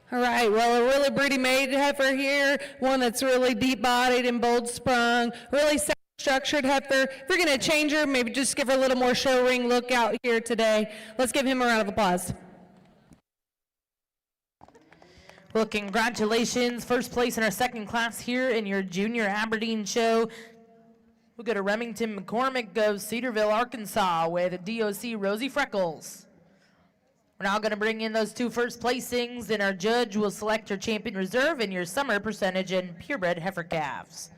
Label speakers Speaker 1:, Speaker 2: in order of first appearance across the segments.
Speaker 1: All right, well, a really pretty maid heifer here, one that's really deep-bodied and bold-sprung, really structured heifer. If we're going to change her, maybe just give her a little more show ring look out here today. Let's give him a round of applause.
Speaker 2: Well, congratulations. First place in our second class here in your Junior Aberdeen show. We'll go to Remington McCormick of Cedarville, Arkansas with DOC Rosie Freckles. We're now going to bring in those two first placings, and our judge will select your champion reserve and your summer percentage and purebred heifer calves.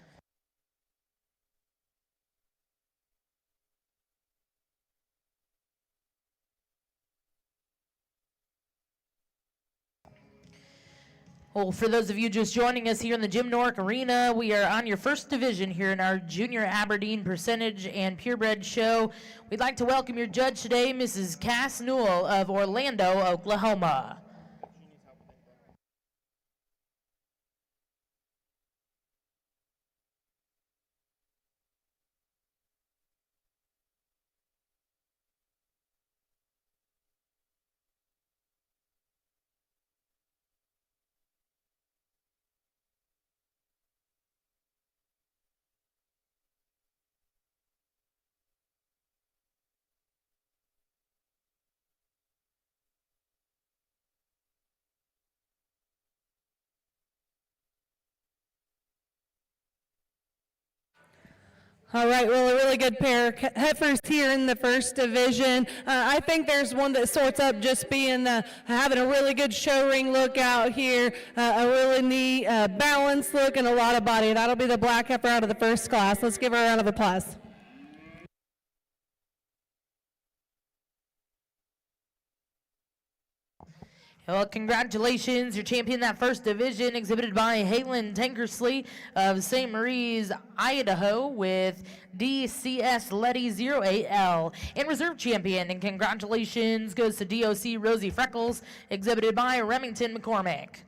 Speaker 2: Well, for those of you just joining us here in the Jim Norick Arena, we are on your first division here in our Junior Aberdeen Percentage and Purebred Show. We'd like to welcome your judge today, Mrs. Cass Newell of Orlando, Oklahoma.
Speaker 1: All right, well, a really good pair of heifers here in the first division. I think there's one that sorts up just being having a really good show ring look out here, a really neat balanced look and a lot of body. That'll be the black heifer out of the first class. Let's give her a round of applause.
Speaker 2: Well, congratulations. Your champion that first division, exhibited by Halen Tankersley of St. Marie's, Idaho, with DCS Letty 08L. And reserve champion, and congratulations, goes to DOC Rosie Freckles, exhibited by Remington McCormick.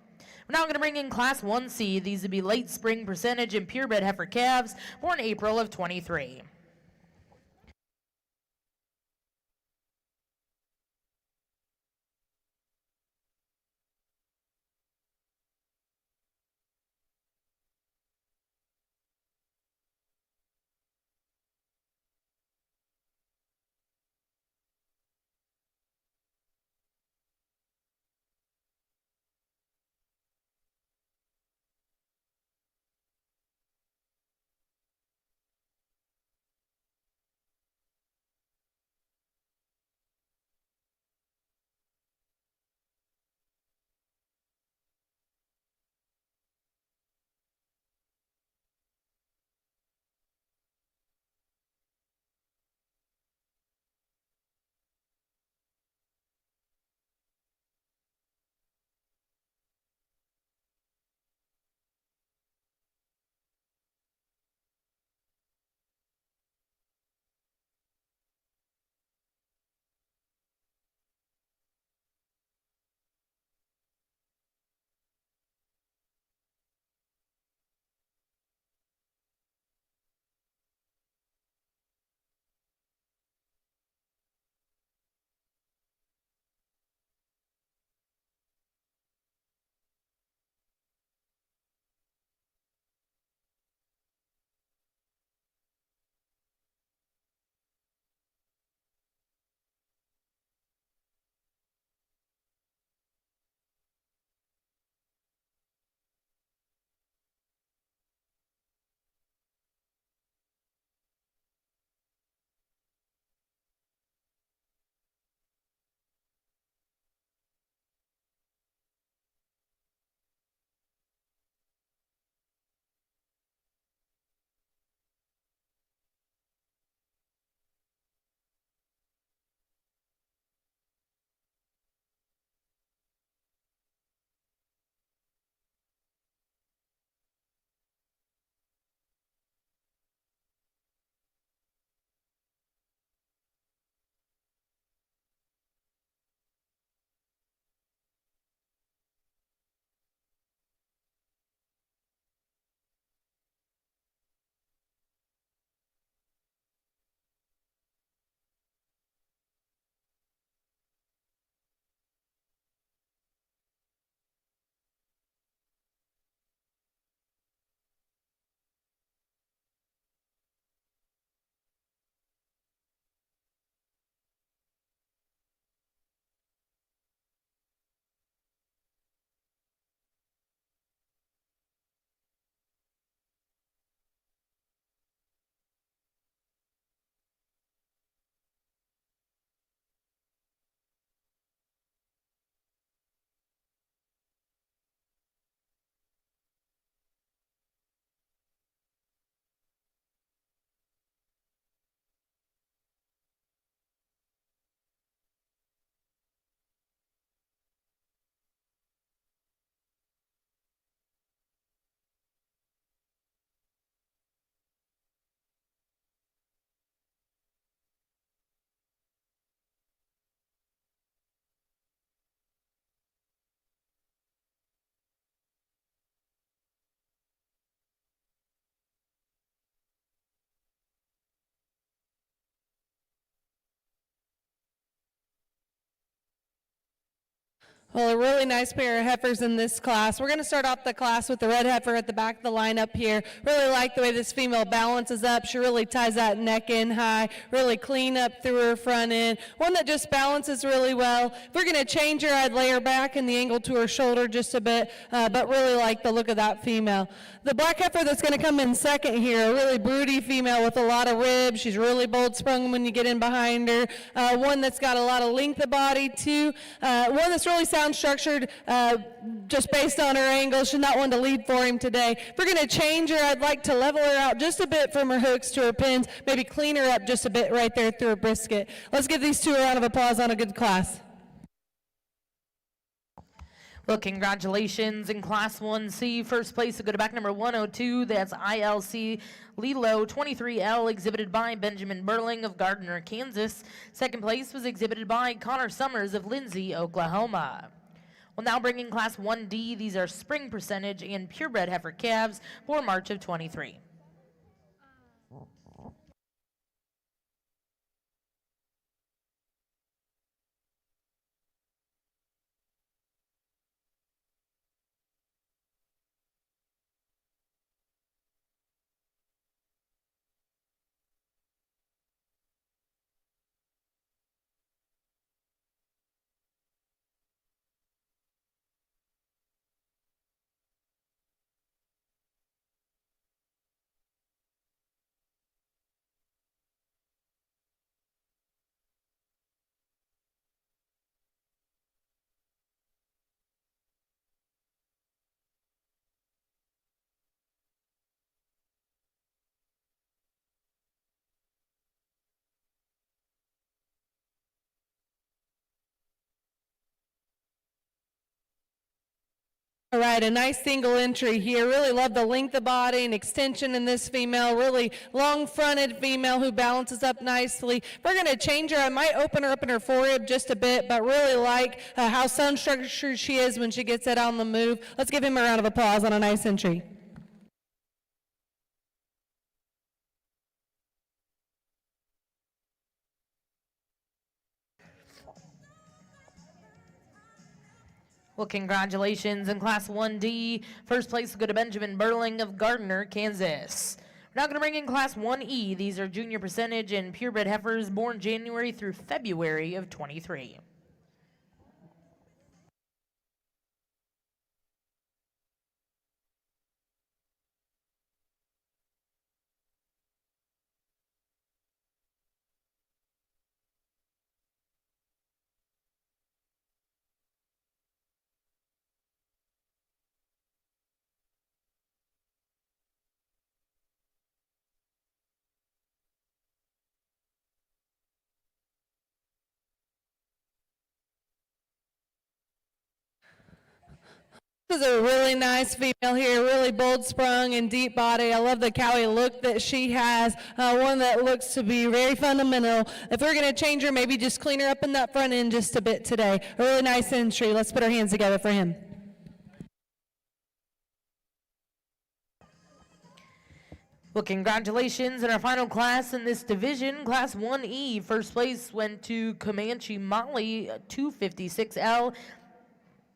Speaker 2: We're now going to bring in Class 1C. These would be late spring percentage and purebred heifer calves, born April of 23.
Speaker 1: Well, a really nice pair of heifers in this class. We're going to start off the class with the red heifer at the back of the lineup here. Really like the way this female balances up. She really ties that neck in high, really clean up through her front end. One that just balances really well. If we're going to change her, I'd lay her back and the angle to her shoulder just a bit, but really like the look of that female. The black heifer that's going to come in second here, a really broody female with a lot of ribs. She's really bold sprung when you get in behind her. One that's got a lot of length of body too. One that's really sound structured just based on her angle. She's not one to lead for him today. If we're going to change her, I'd like to level her out just a bit from her hooks to her pins, maybe clean her up just a bit right there through her brisket. Let's give these two a round of applause on a good class.
Speaker 2: Well, congratulations in Class 1C. First place will go to back number 102. That's ILC Lilo 23L, exhibited by Benjamin Burling of Gardner, Kansas. Second place was exhibited by Connor Summers of Lindsay, Oklahoma. Well, now bringing Class 1D. These are spring percentage and purebred heifer calves for March of 23.
Speaker 1: All right, a nice single entry here. Really love the length of body and extension in this female. Really long-fronted female who balances up nicely. If we're going to change her, I might open her up in her forehead just a bit, but really like how sun structured she is when she gets that on the move. Let's give him a round of applause on a nice entry.
Speaker 2: Well, congratulations in Class 1D. First place will go to Benjamin Burling of Gardner, Kansas. We're now going to bring in Class 1E. These are junior percentage and purebred heifers born January through February of 23.
Speaker 1: This is a really nice female here, really bold sprung and deep body. I love the cowy look that she has, one that looks to be very fundamental. If we're going to change her, maybe just clean her up in that front end just a bit today. A really nice entry. Let's put our hands together for him.
Speaker 2: Well, congratulations in our final class in this division, Class 1E. First place went to Comanche Molly 256L.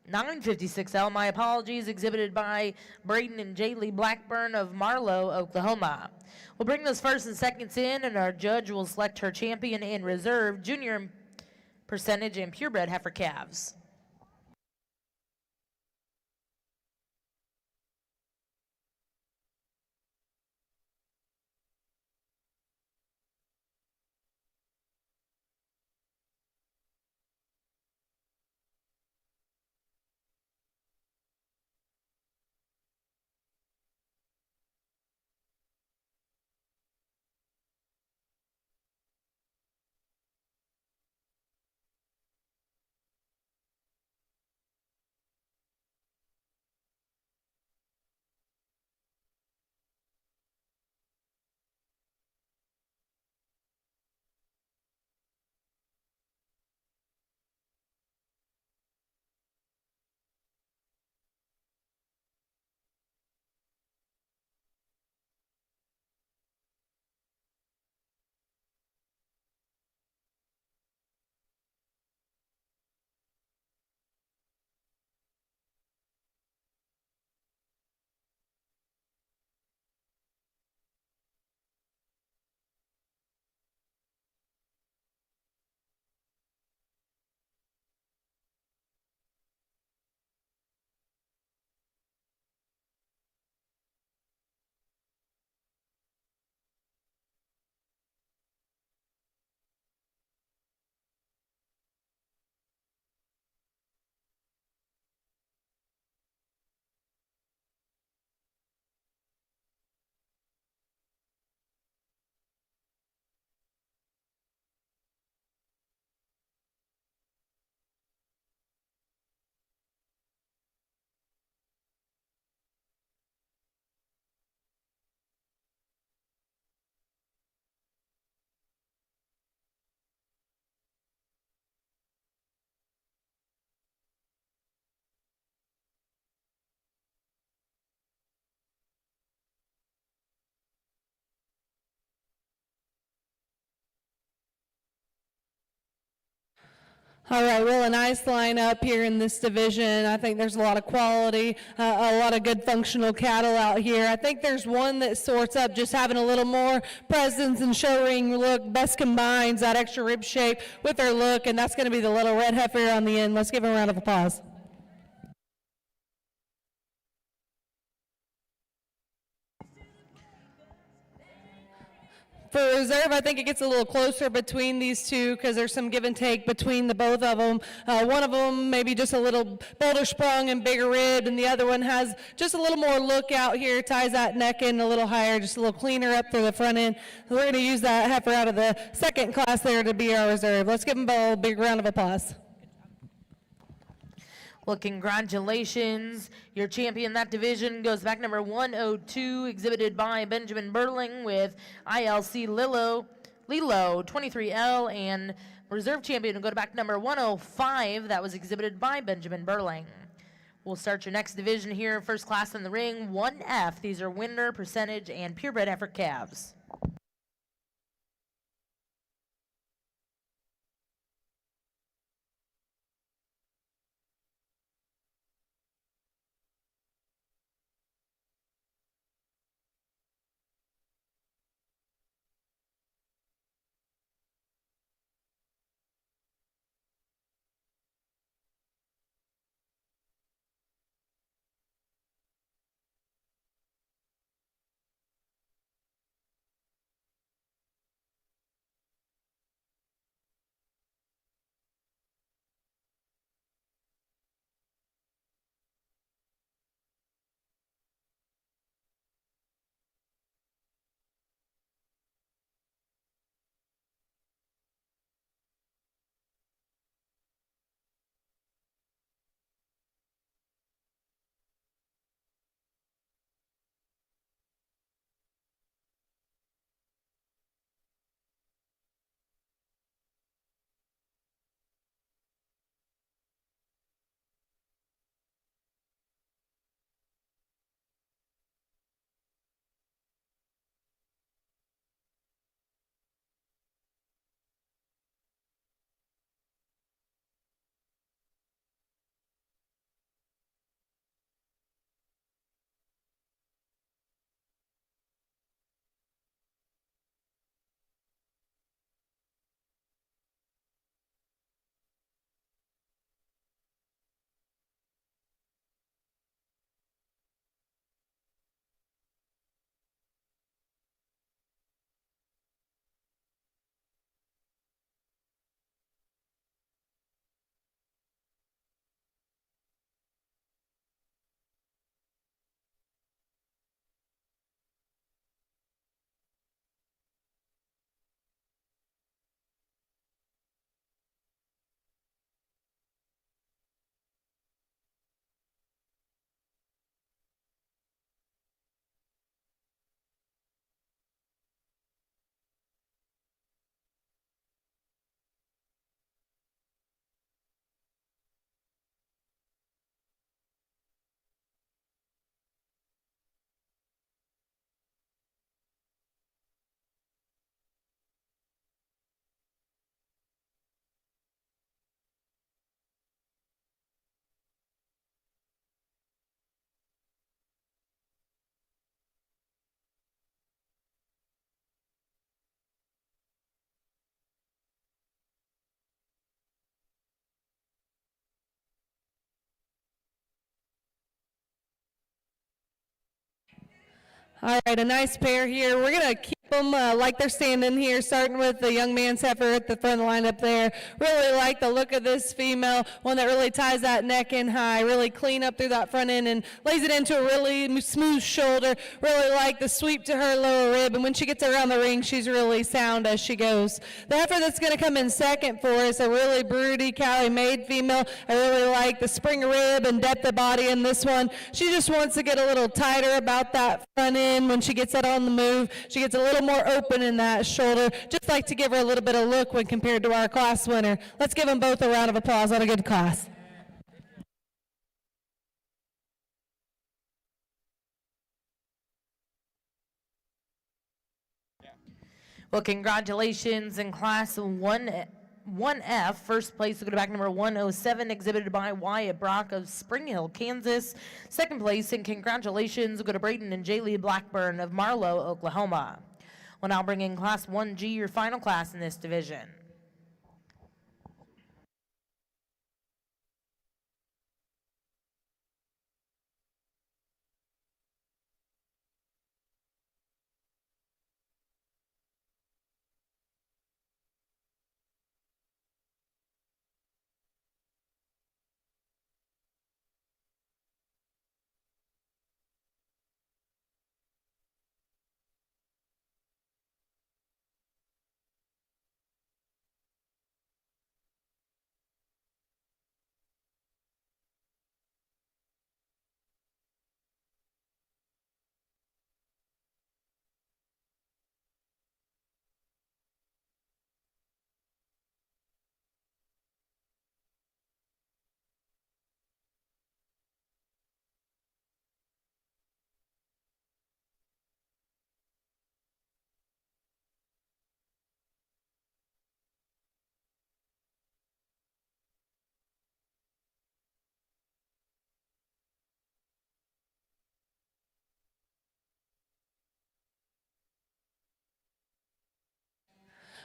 Speaker 2: 956L, my apologies, exhibited by Braden and Jaylee Blackburn of Marlow, Oklahoma. We'll bring those first and seconds in, and our judge will select her champion and reserve junior percentage and purebred heifer calves.
Speaker 1: All right, well, a nice lineup here in this division. I think there's a lot of quality, a lot of good functional cattle out here. I think there's one that sorts up just having a little more presence and showing look, best combines that extra rib shape with her look, and that's going to be the little red heifer on the end. Let's give her a round of applause. For reserve, I think it gets a little closer between these two because there's some give and take between the both of them. One of them maybe just a little bolder sprung and bigger ribbed, and the other one has just a little more look out here, ties that neck in a little higher, just a little cleaner up through the front end. We're going to use that heifer out of the second class there to be our reserve. Let's give them both a big round of applause.
Speaker 2: Well, congratulations. Your champion in that division goes back number 102, exhibited by Benjamin Burling with ILC Lilo 23L, and reserve champion will go to back number 105. That was exhibited by Benjamin Burling. We'll start your next division here, first class in the ring, 1F. These are winner, percentage, and purebred heifer calves.
Speaker 1: All right, a nice pair here. We're going to keep them like they're standing here, starting with the young man's heifer at the front of the line up there. Really like the look of this female, one that really ties that neck in high, really clean up through that front end and lays it into a really smooth shoulder. Really like the sweep to her lower rib, and when she gets around the ring, she's really sound as she goes. The heifer that's going to come in second for us, a really broody Cali-made female. I really like the spring rib and depth of body in this one. She just wants to get a little tighter about that front end when she gets that on the move. She gets a little more open in that shoulder. Just like to give her a little bit of look when compared to our class winner. Let's give them both a round of applause on a good class.
Speaker 2: Well, congratulations in class 1F. 1F. First place will go to back number 107, exhibited by Wyatt Brock of Spring Hill, Kansas. Second place, and congratulations, will go to Braden and Jaylee Blackburn of Marlow, Oklahoma. We'll now bring in Class 1G, your final class in this division.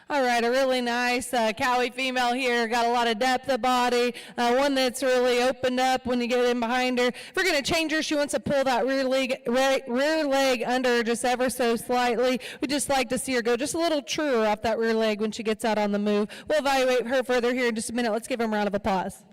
Speaker 1: All right, a really nice cowie female here. Got a lot of depth of body. One that's really opened up when you get in behind her. If we're going to change her, she wants to pull that rear leg under just ever so slightly. We just like to see her go just a little truer off that rear leg when she gets out on the move. We'll evaluate her further here in just a minute. Let's give her a round of applause.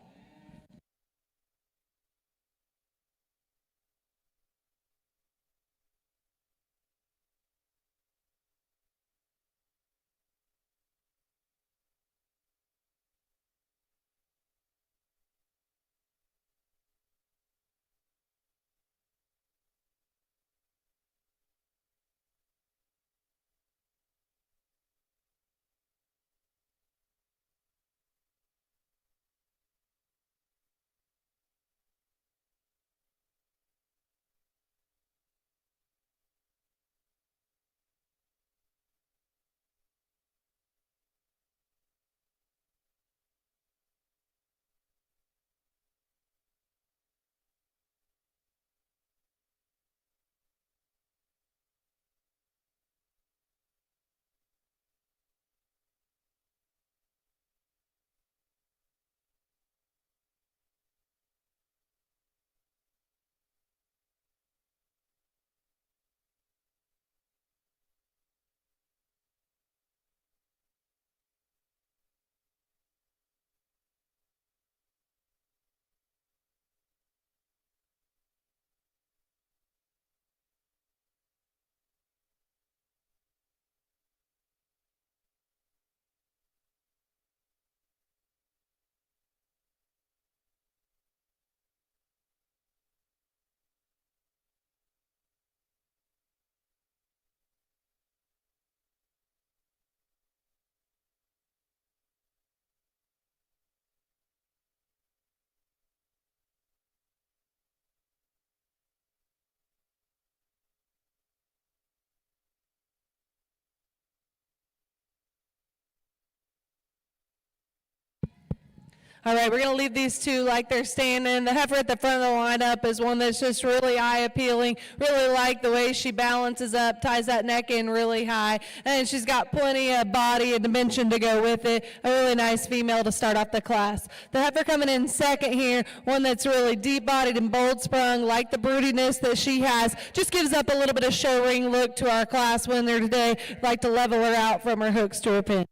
Speaker 1: All right, we're going to leave these two like they're standing. The heifer at the front of the lineup is one that's just really eye-appealing. Really like the way she balances up, ties that neck in really high, and she's got plenty of body and dimension to go with it. A really nice female to start off the class. The heifer coming in second here, one that's really deep-bodied and bold-sprung, like the broodiness that she has. Just gives up a little bit of show ring look to our class winner today. Like to level her out from her hooks to her pins.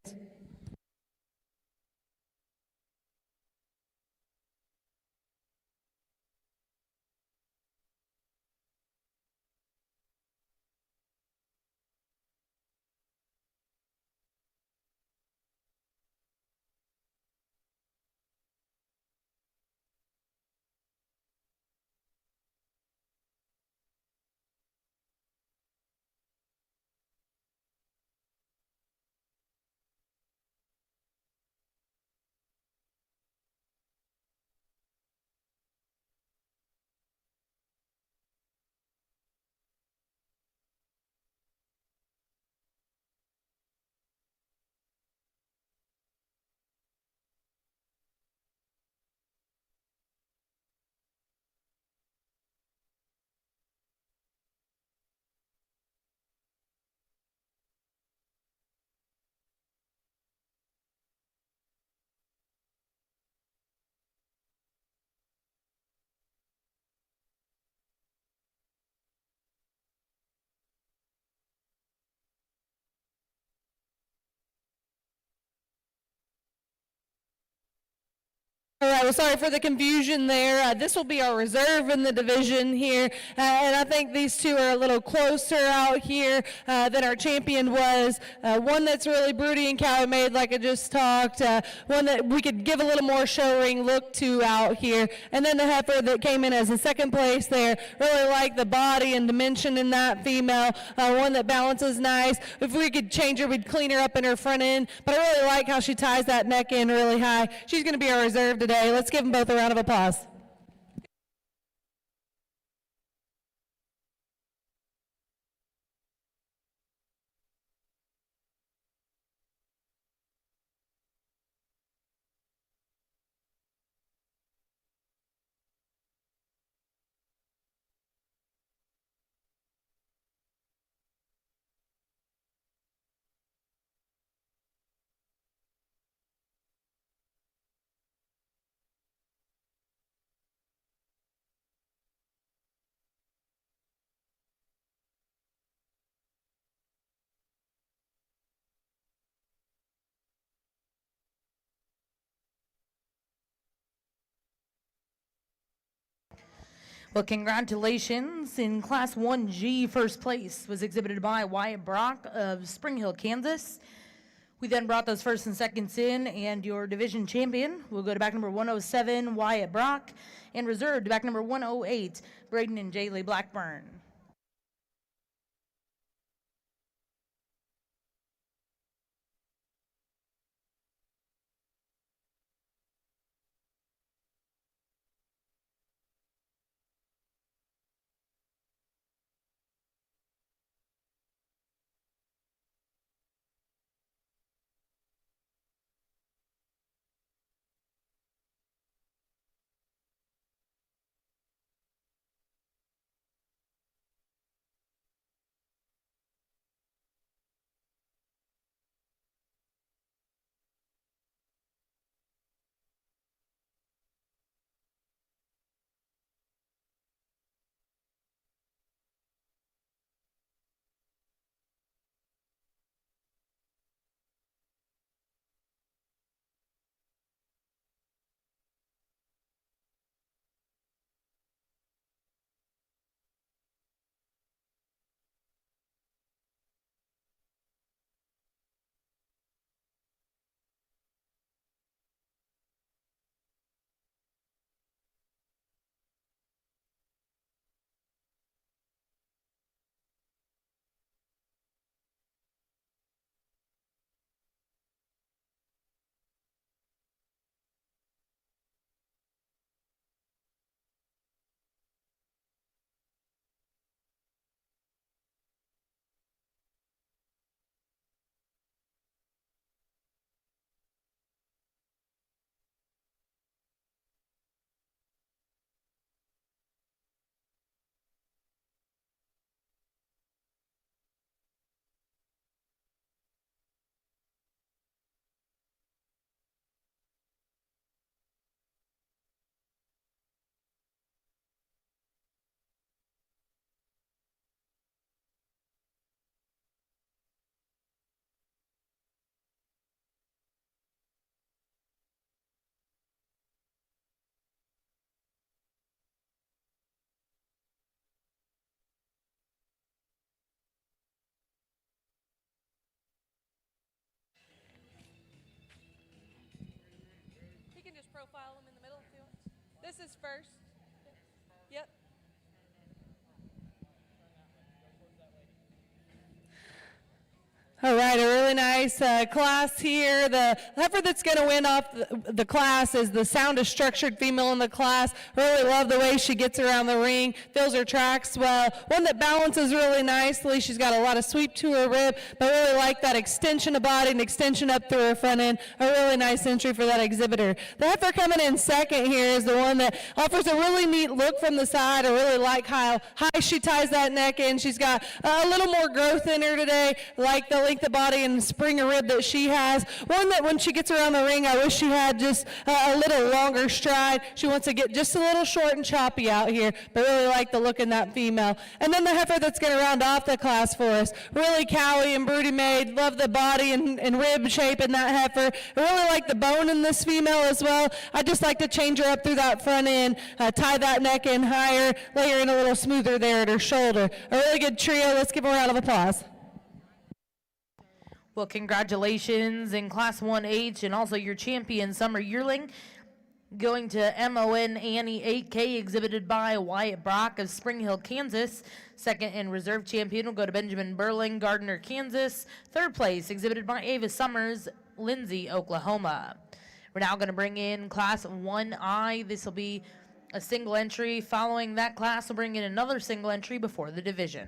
Speaker 1: All right, well, sorry for the confusion there. This will be our reserve in the division here, and I think these two are a little closer out here than our champion was. One that's really broody and cow made, like I just talked, one that we could give a little more show ring look to out here, and then the heifer that came in as a second place there. Really like the body and dimension in that female, one that balances nice. If we could change her, we'd clean her up in her front end, but I really like how she ties that neck in really high. She's going to be our reserve today. Let's give them both a round of applause.
Speaker 2: Well, congratulations. In Class 1G, first place was exhibited by Wyatt Brock of Spring Hill, Kansas. We then brought those first and seconds in, and your division champion will go to back number 107, Wyatt Brock, and reserved to back number 108, Braden and Jaylee Blackburn.
Speaker 1: Profile them in the middle if you want. This is first. Yep. All right, a really nice class here. The heifer that's going to win off the class is the soundest structured female in the class. Really love the way she gets around the ring, fills her tracks well. One that balances really nicely. She's got a lot of sweep to her rib, but really like that extension of body and extension up through her front end. A really nice entry for that exhibitor. The heifer coming in second here is the one that offers a really neat look from the side. I really like how high she ties that neck in. She's got a little more growth in her today, like the length of body and and springer rib that she has. One that when she gets around the ring, I wish she had just a little longer stride. She wants to get just a little short and choppy out here, but really like the look in that female. And then the heifer that's going to round off the class for us. Really cowy and broody made. Love the body and rib shape in that heifer. I really like the bone in this female as well. I just like to change her up through that front end, tie that neck in higher, lay her in a little smoother there at her shoulder. A really good trio. Let's give her a round of applause.
Speaker 2: Well, congratulations in Class 1H and also your champion summer yearling going to MON Annie 8K exhibited by Wyatt Brock of Spring Hill, Kansas. Second and reserve champion will go to Benjamin Burling, Gardner, Kansas. Third place exhibited by Ava Summers, Lindsay, Oklahoma. We're now going to bring in Class 1I. This will be a single entry. Following that class, we'll bring in another single entry before the division.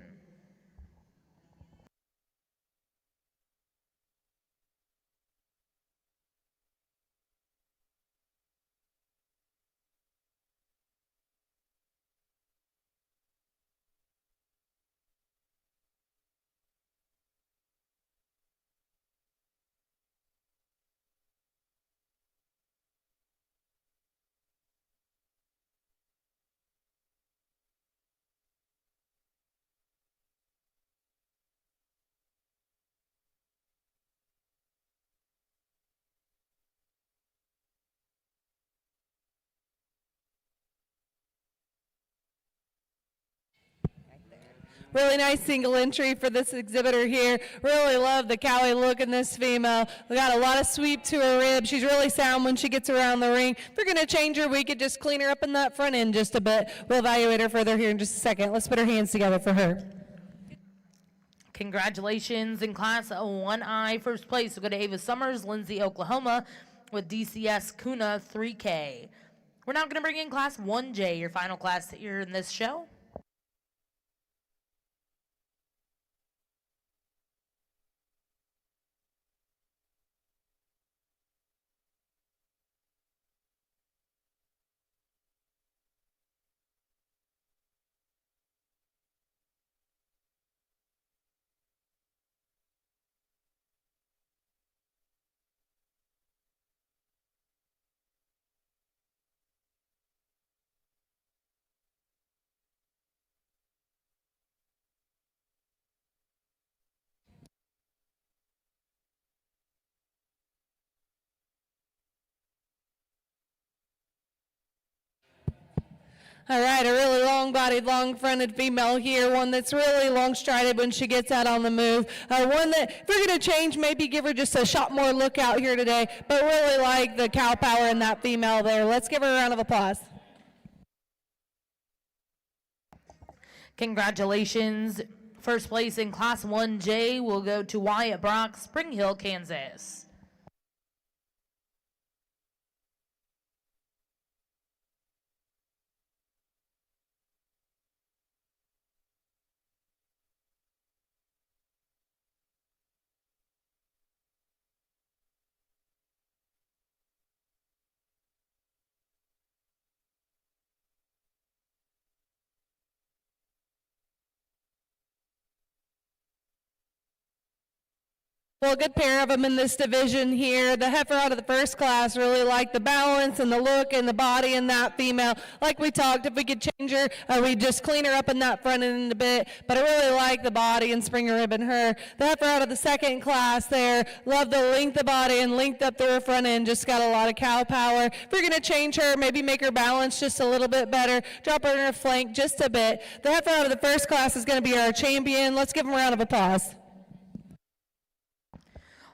Speaker 1: Really nice single entry for this exhibitor here. Really love the cowy look in this female. We got a lot of sweep to her rib. She's really sound when she gets around the ring. If we're going to change her, we could just clean her up in that front end just a bit. We'll evaluate her further here in just a second. Let's put our hands together for her.
Speaker 2: Congratulations in Class 1I. First place will go to Ava Summers, Lindsay, Oklahoma, with DCS Kuna 3K. We're now going to bring in Class 1J, your final class here in this show.
Speaker 1: All right, a really long-bodied, long-fronted female here, one that's really long-strided when she gets out on the move. One that, if we're going to change, maybe give her just a shot more look out here today, but really like the cow power in that female there. Let's give her a round of applause.
Speaker 2: Congratulations. First place in Class 1J will go to Wyatt Brock, Spring Hill, Kansas.
Speaker 1: Well, a good pair of them in this division here. The heifer out of the first class really like the balance and the look and the body in that female. Like we talked, if we could change her, we'd just clean her up in that front end a bit. But I really like the body and springer rib in her. The heifer out of the second class there, love the length of body and length up through her front end. Just got a lot of cow power. If we're going to change her, maybe make her balance just a little bit better. Drop her in her flank just a bit. The heifer out of the first class is going to be our champion. Let's give him a round of applause.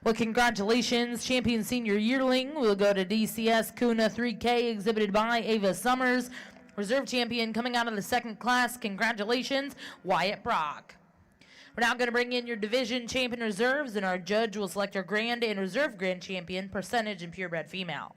Speaker 2: Well, congratulations. Champion Senior Yearling will go to DCS Kuna 3K, exhibited by Ava Summers. Reserve champion coming out of the second class. Congratulations, Wyatt Brock. We're now going to bring in your division champion reserves, and our judge will select our grand and reserve grand champion, percentage, and purebred female.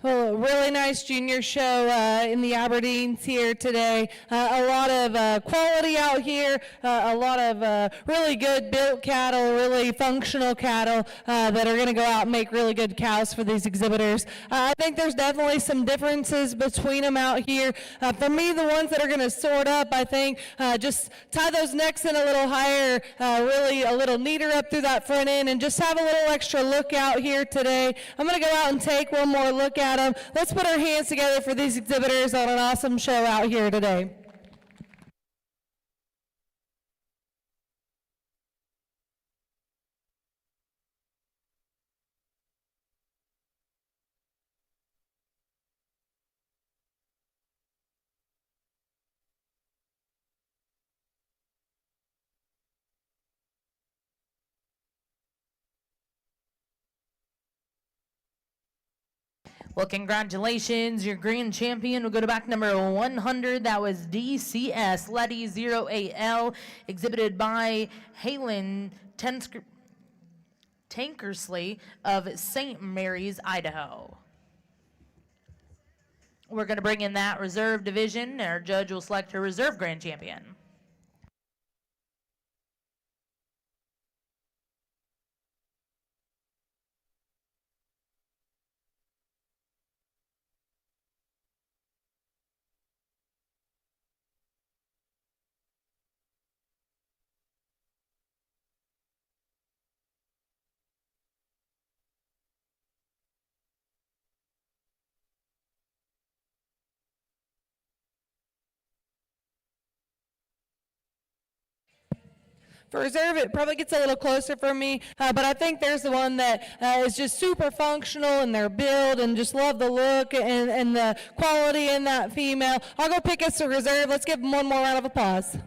Speaker 1: Well, a really nice junior show in the Aberdeens here today. A lot of quality out here, a lot of really good built cattle, really functional cattle that are going to go out and make really good cows for these exhibitors. I think there's definitely some differences between them out here. For me, the ones that are going to sort up, I think, just tie those necks in a little higher, really a little neater up through that front end, and just have a little extra look out here today. I'm going to go out and take one more look at them. Let's put our hands together for these exhibitors on an awesome show out here today.
Speaker 2: Well, congratulations. Your grand champion will go to back number 100. That was DCS Letty 08L, exhibited by Halen Tankersley of St. Mary's, Idaho. We're going to bring in that reserve division. Our judge will select her reserve grand champion.
Speaker 1: For reserve, it probably gets a little closer for me, but I think there's the one that is just super functional in their build and just love the look and the quality in that female. I'll go pick us a reserve. Let's give them one more round of applause.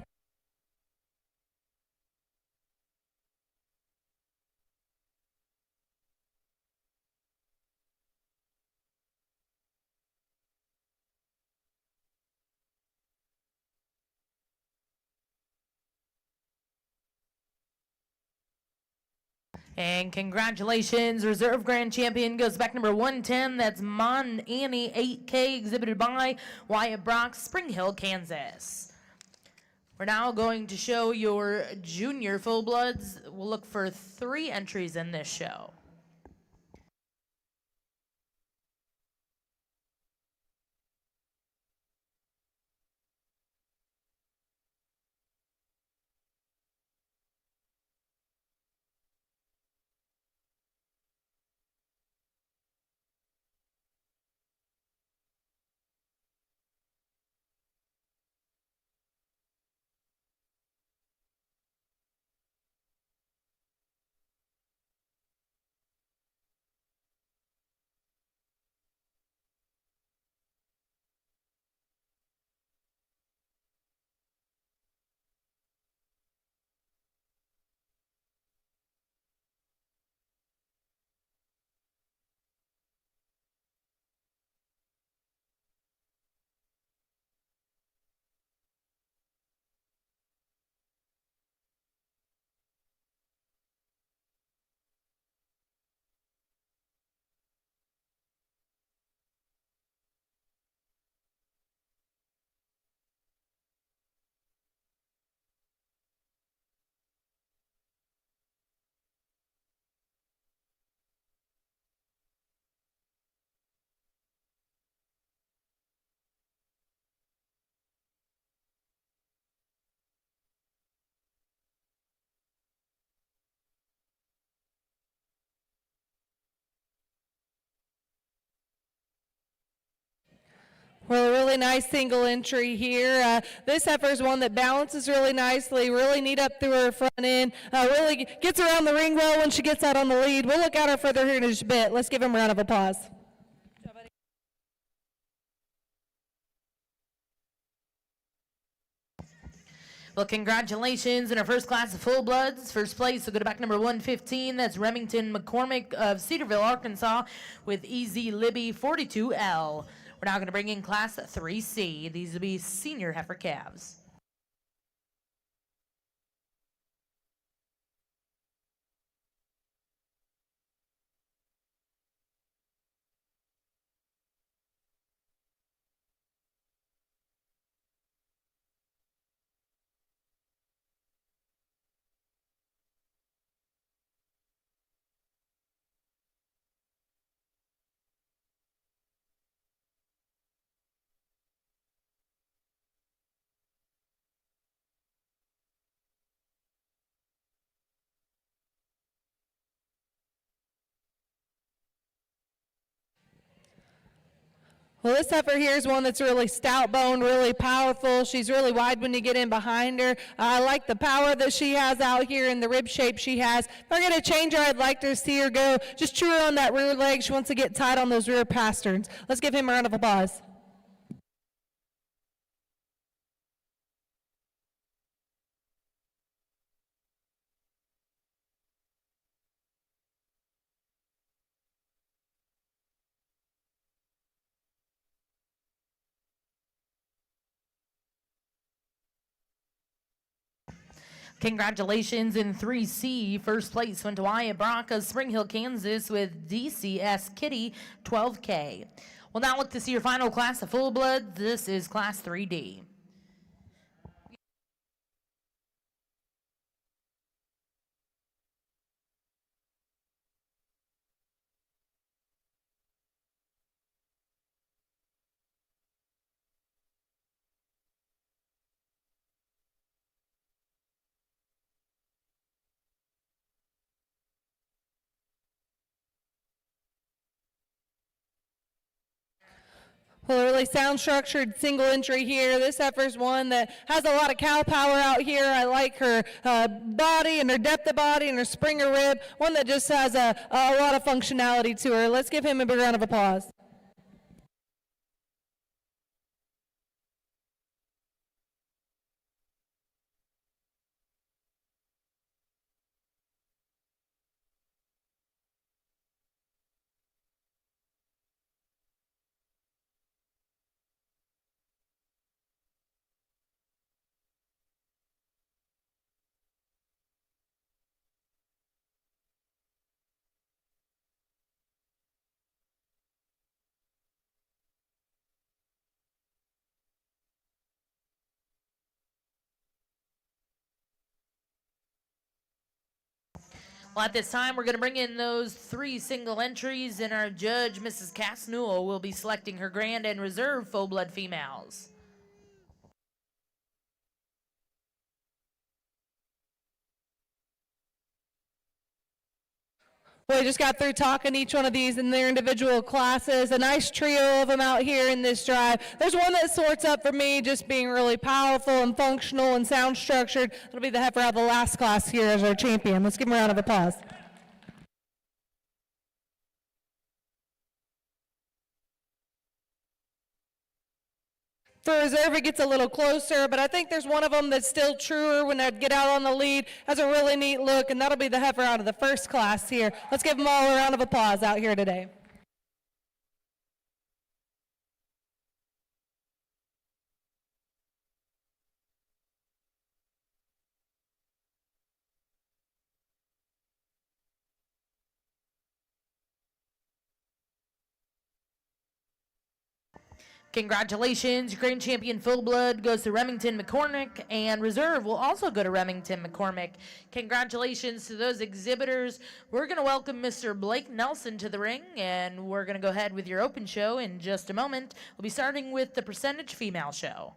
Speaker 2: And congratulations, reserve grand champion goes back number 110. That's Mon Annie 8K, exhibited by Wyatt Brock, Spring Hill, Kansas. We're now going to show your junior full bloods. We'll look for 3 entries in this show.
Speaker 1: Well, a really nice single entry here. This heifer is one that balances really nicely, really neat up through her front end, really gets around the ring well when she gets out on the lead. We'll look at her further here in just a bit. Let's give him a round of applause.
Speaker 2: Well, congratulations in our first class of full bloods. First place will go to back number 115. That's Remington McCormick of Cedarville, Arkansas, with EZ Libby 42L. We're now going to bring in class 3C. These will be senior heifer calves.
Speaker 1: Well, this heifer here is one that's really stout boned, really powerful. She's really wide when you get in behind her. I like the power that she has out here and the rib shape she has. If I get to change her, I'd like to see her go just truer on that rear leg. She wants to get tight on those rear pasterns. Let's give him a round of applause.
Speaker 2: Congratulations in 3C. First place went to Wyatt Brock of Spring Hill, Kansas with DCS Kitty 12K. We'll now look to see your final class of full blood. This is Class 3D.
Speaker 1: Well, a really sound structured single entry here. This heifer's one that has a lot of cow power out here. I like her body and her depth of body and her springer rib, one that just has a lot of functionality to her. Let's give him a big round of applause.
Speaker 2: Well, at this time, we're going to bring in those 3 single entries, and our judge, Mrs. Cass Newell, will be selecting her grand and reserve full-blood females.
Speaker 1: We just got through talking each one of these in their individual classes. A nice trio of them out here in this drive. There's one that sorts up for me just being really powerful and functional and sound structured. It'll be the heifer out of the last class here as our champion. Let's give him a round of applause. For reserve, it gets a little closer, but I think there's one of them that's still truer when I get out on the lead. Has a really neat look, and that'll be the heifer out of the first class here. Let's give them all a round of applause out here today.
Speaker 2: Congratulations, your grand champion full blood goes to Remington McCormick, and reserve will also go to Remington McCormick. Congratulations to those exhibitors. We're going to welcome Mr. Blake Nelson to the ring, and we're going to go ahead with your open show in just a moment. We'll be starting with the percentage female show.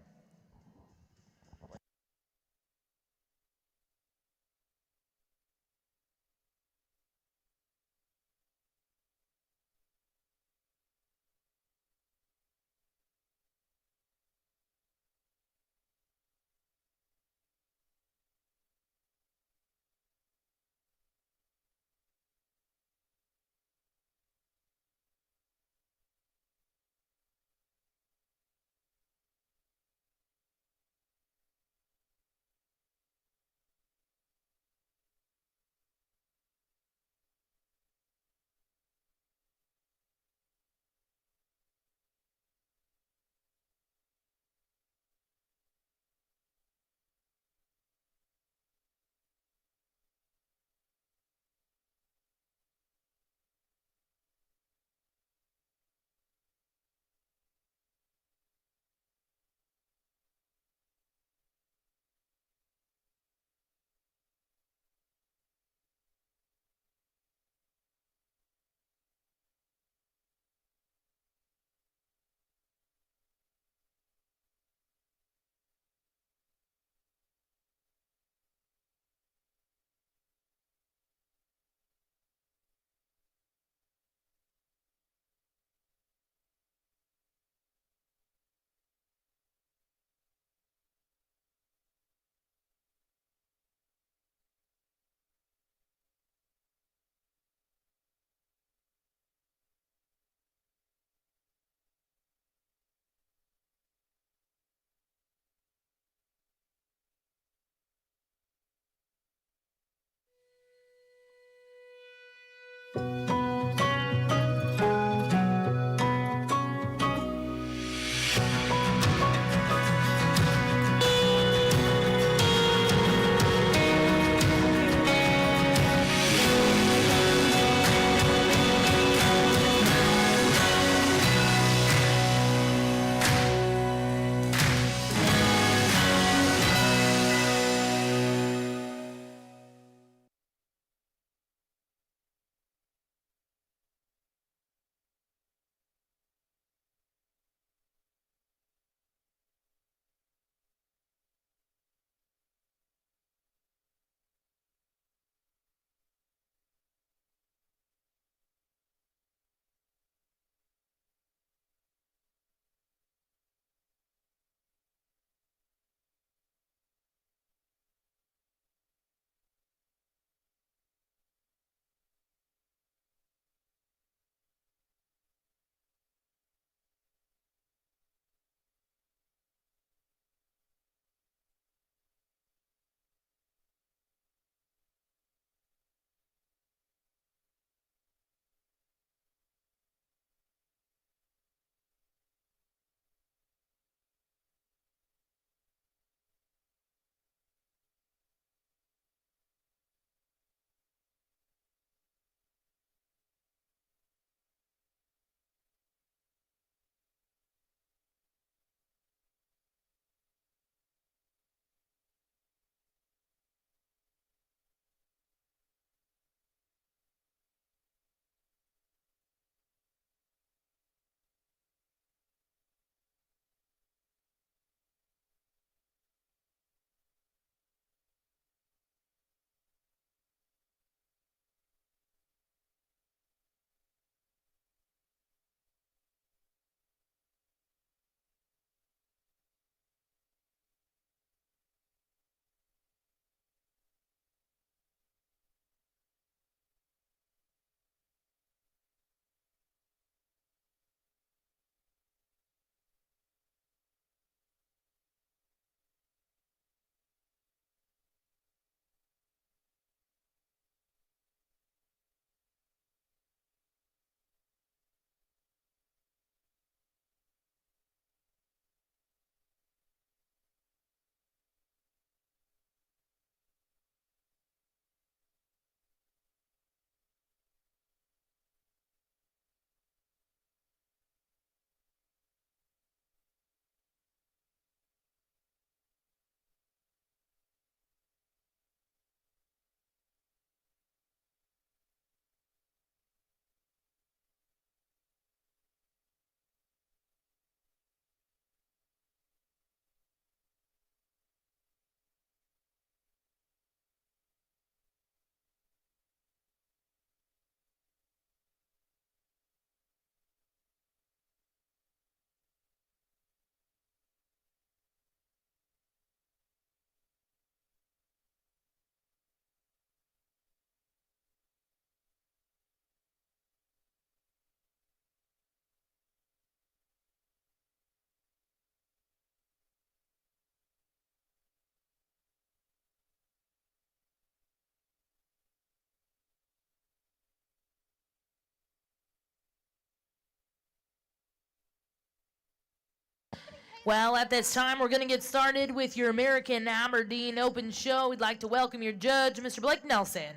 Speaker 2: Well, at this time, we're going to get started with your American Aberdeen Open Show. We'd like to welcome your judge, Mr. Blake Nelson.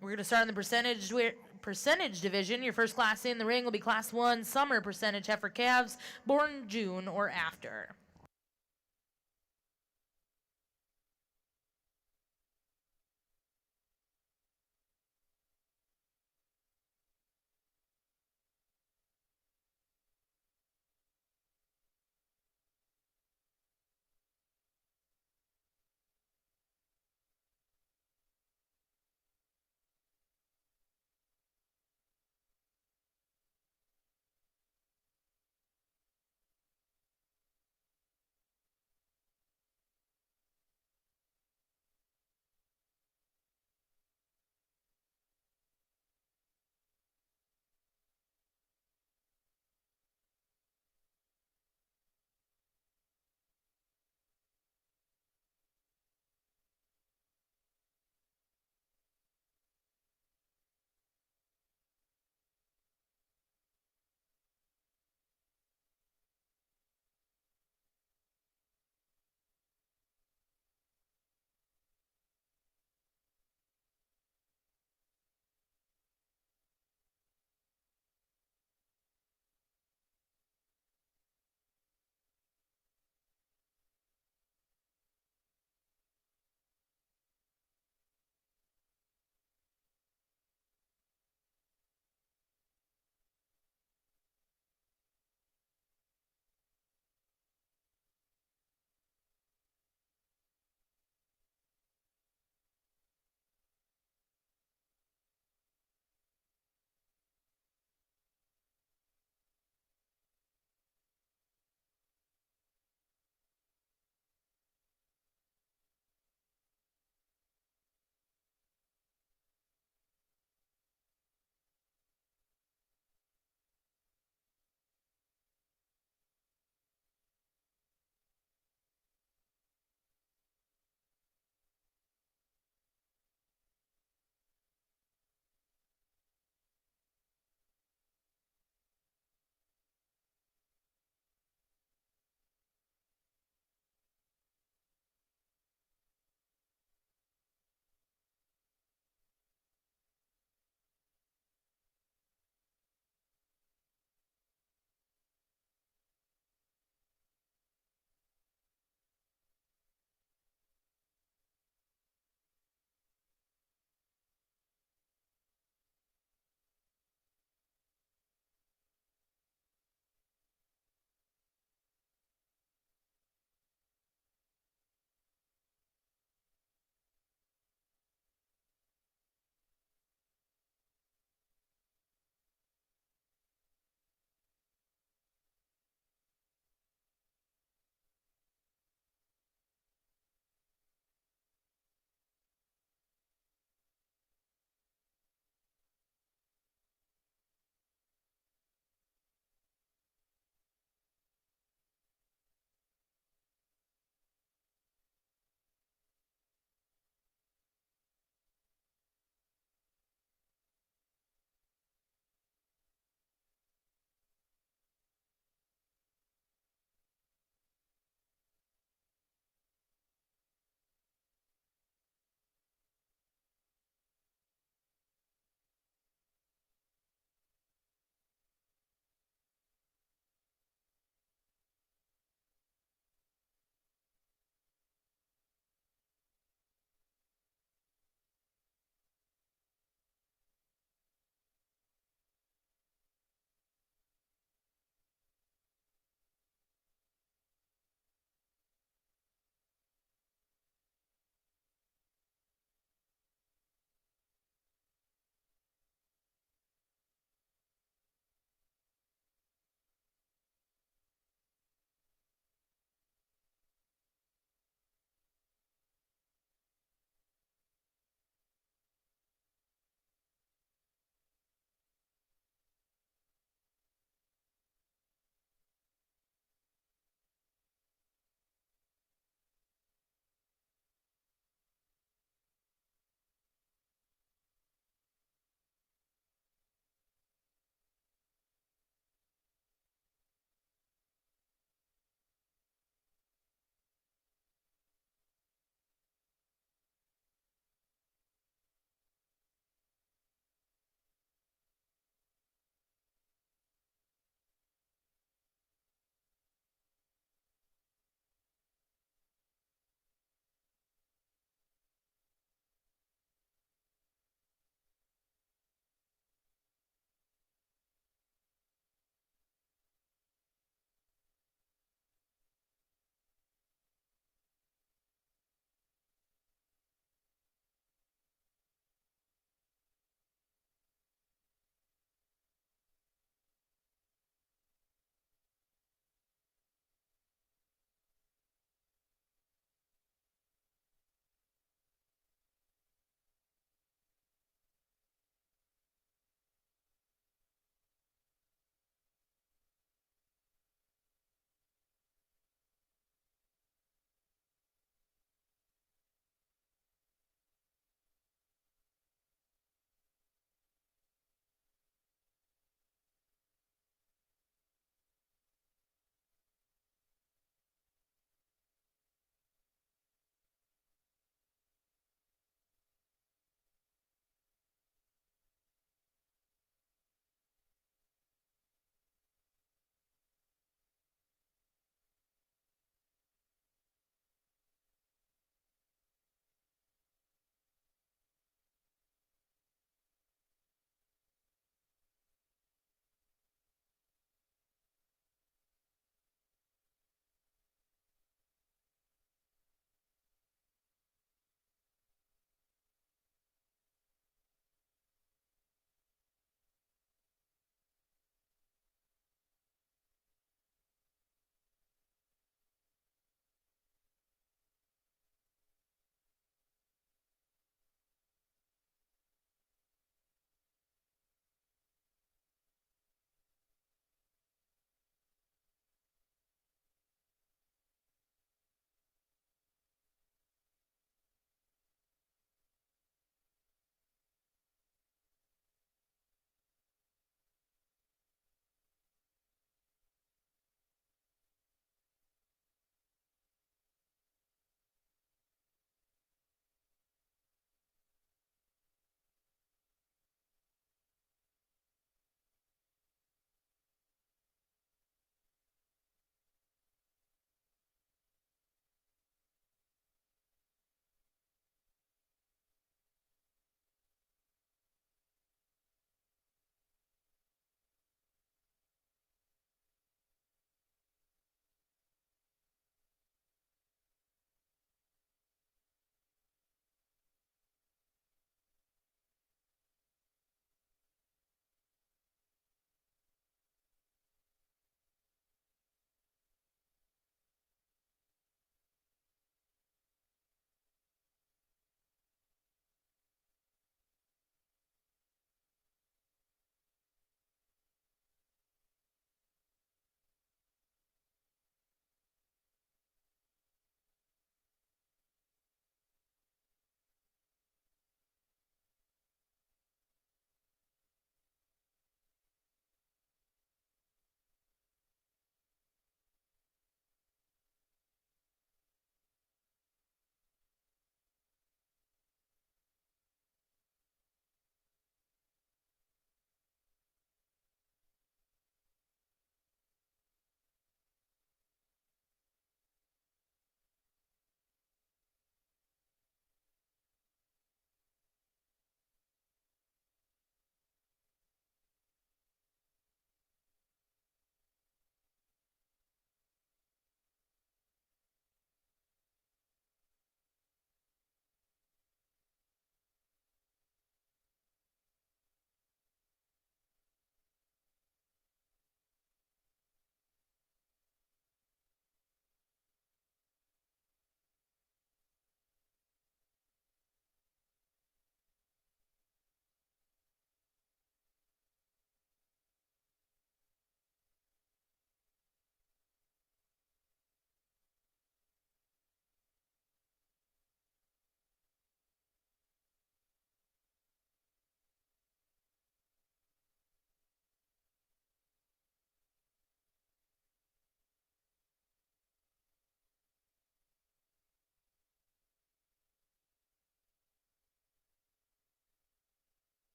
Speaker 2: We're going to start in the percentage division. Your first class in the ring will be Class 1 Summer Percentage Heifer Calves, born June or after.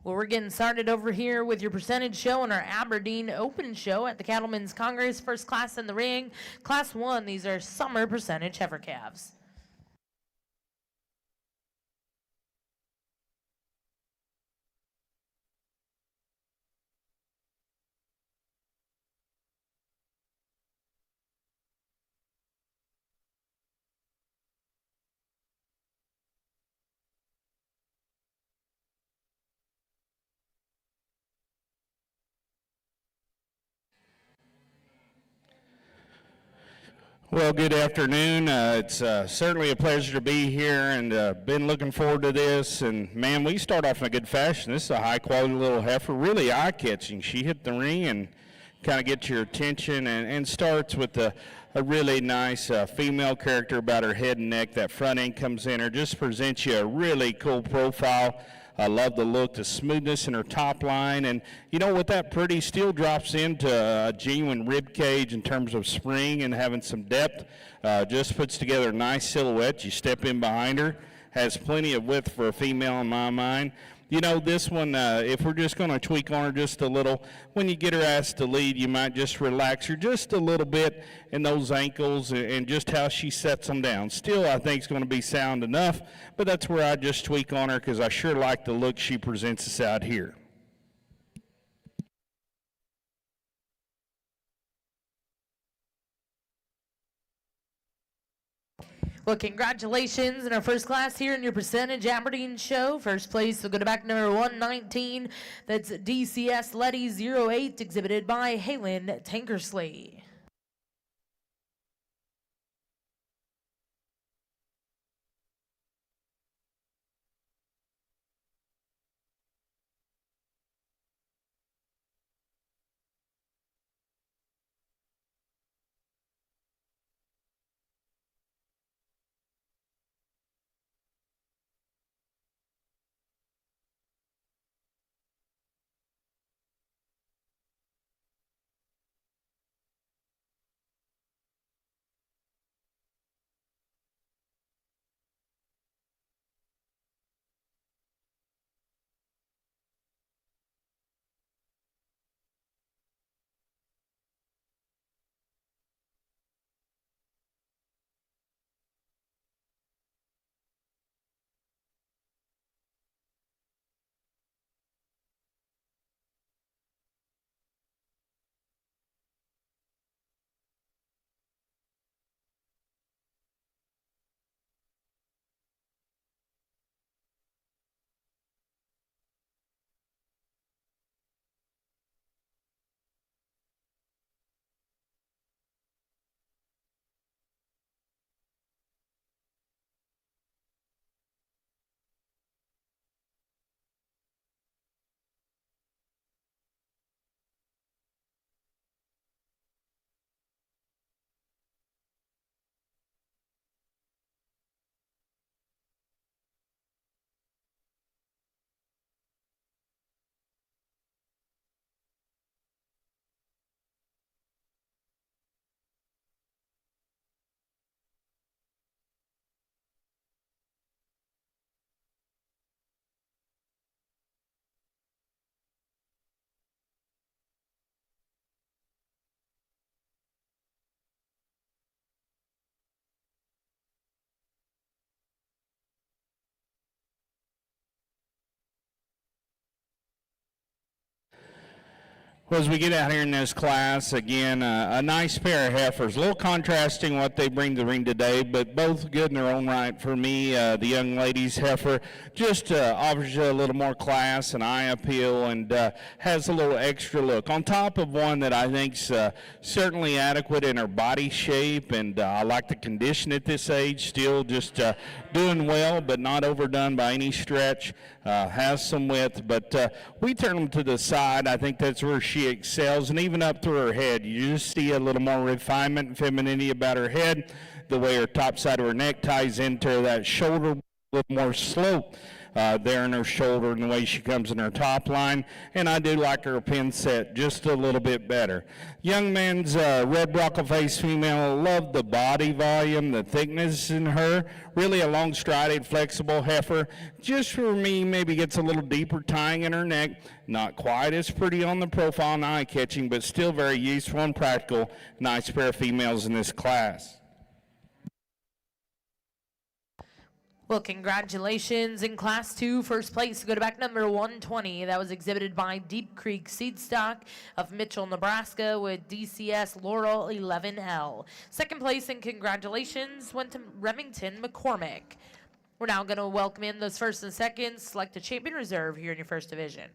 Speaker 2: Well, we're getting started over here with your percentage show and our Aberdeen Open show at the Cattlemen's Congress. First class in the ring, Class 1. These are summer percentage heifer calves.
Speaker 3: Well, good afternoon. It's certainly a pleasure to be here, and been looking forward to this. And man, we start off in a good fashion. This is a high-quality little heifer, really eye-catching. She hit the ring and kind of gets your attention, and starts with a really nice female character about her head and neck. That front end comes in her, just presents you a really cool profile. I love the look, the smoothness in her top line, and you know, with that pretty, still drops into a genuine rib cage in terms of spring and having some depth. Just puts together a nice silhouette. You step in behind her, has plenty of width for a female in my mind. You know, this one, if we're just going to tweak on her just a little, when you get her asked to lead, you might just relax her just a little bit in those ankles and just how she sets them down. Still, I think it's going to be sound enough, but that's where I just tweak on her because I sure like the look she presents us out here.
Speaker 2: Well, congratulations in our first class here in your percentage Aberdeen show. First place will go to back number 119. That's DCS Letty 08, exhibited by Halen Tankersley.
Speaker 3: Well, as we get out here in this class, again, a nice pair of heifers. A little contrasting what they bring to the ring today, but both good in their own right. For me, the young lady's heifer just offers you a little more class and eye appeal, and has a little extra look. On top of one that I think's certainly adequate in her body shape, and I like the condition at this age. Still just doing well, but not overdone by any stretch. Has some width, but we turn them to the side. I think that's where she excels, and even up through her head. You just see a little more refinement and femininity about her head, the way her top side of her neck ties into that shoulder, a little more slope. there in her shoulder and the way she comes in her top line, and I do like her pin set just a little bit better. Young man's red brockle face female, love the body volume, the thickness in her, really a long strided, flexible heifer. Just for me, maybe gets a little deeper tying in her neck, not quite as pretty on the profile and eye-catching, but still very useful and practical. Nice pair of females in this class.
Speaker 2: Well, congratulations in Class 2. First place go to back number 120. That was exhibited by Deep Creek Seed Stock of Mitchell, Nebraska with DCS Laurel 11L. Second place and congratulations went to Remington McCormick. We're now going to welcome in those first and seconds. Select a champion reserve here in your first division.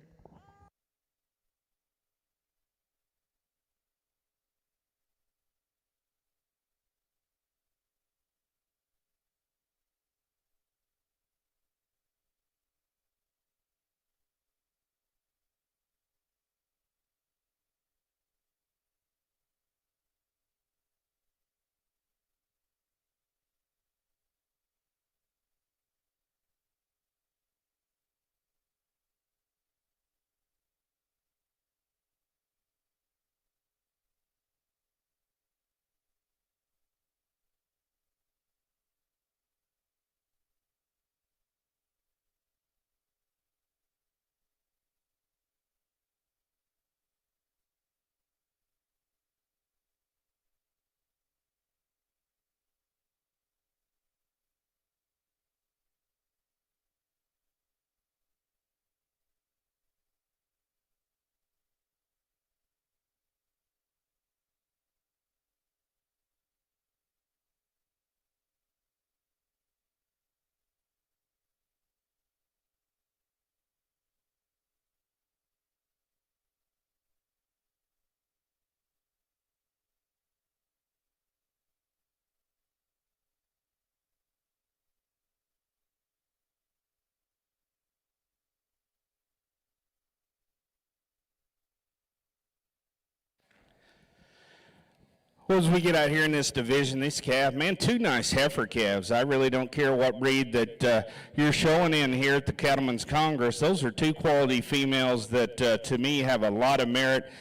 Speaker 3: Well, as we get out here in this division, this calf, man, two nice heifer calves. I really don't care what breed that you're showing in here at the Cattlemen's Congress. Those are two quality females that, to me, have a lot of merit,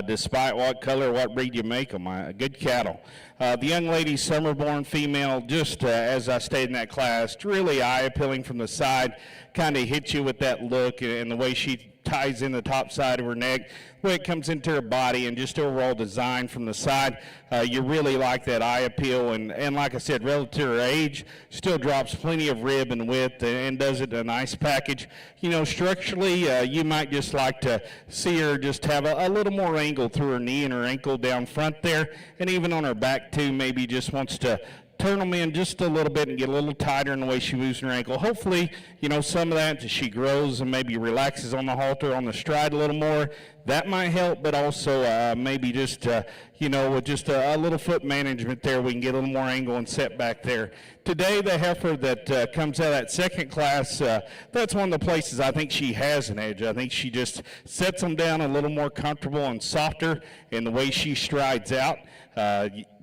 Speaker 3: despite what color, what breed you make them. Good cattle. The young lady, summer-born female, just as I stated in that class, really eye-appealing from the side, kind of hits you with that look and the way she ties in the top side of her neck, the way it comes into her body, and just overall design from the side. You really like that eye appeal, and like I said, relative to her age, still drops plenty of rib and width and does it in a nice package. You know, structurally, you might just like to see her just have a little more angle through her knee and her ankle down front there, and even on her back too, maybe just wants to turn them in just a little bit and get a little tighter in the way she moves her ankle. Hopefully, you know, some of that as she grows and maybe relaxes on the halter, on the stride a little more, that might help, but also maybe just, you know, with just a little foot management there, we can get a little more angle and set back there. Today, the heifer that comes out of that second class, that's one of the places I think she has an edge. I think she just sets them down a little more comfortable and softer in the way she strides out.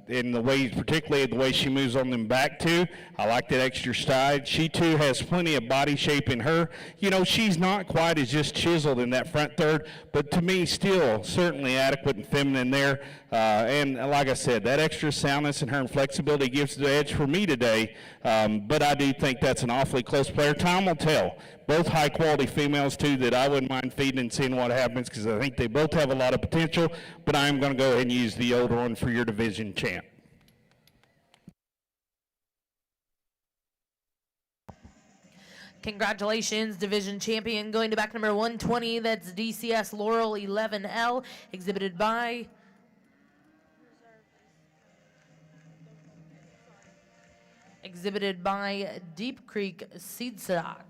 Speaker 3: In the way, particularly the way she moves on them back too. I like that extra stride. She too has plenty of body shape in her. You know, she's not quite as just chiseled in that front third, but to me still certainly adequate and feminine there. And like I said, that extra soundness in her and flexibility gives the edge for me today. But I do think that's an awfully close player. Time will tell. Both high quality females too that I wouldn't mind feeding and seeing what happens, because I think they both have a lot of potential, but I am going to go ahead and use the older one for your division champ.
Speaker 2: Congratulations, division champion. Going to back number 120, that's DCS Laurel 11L, exhibited by Deep Creek Seed Stock.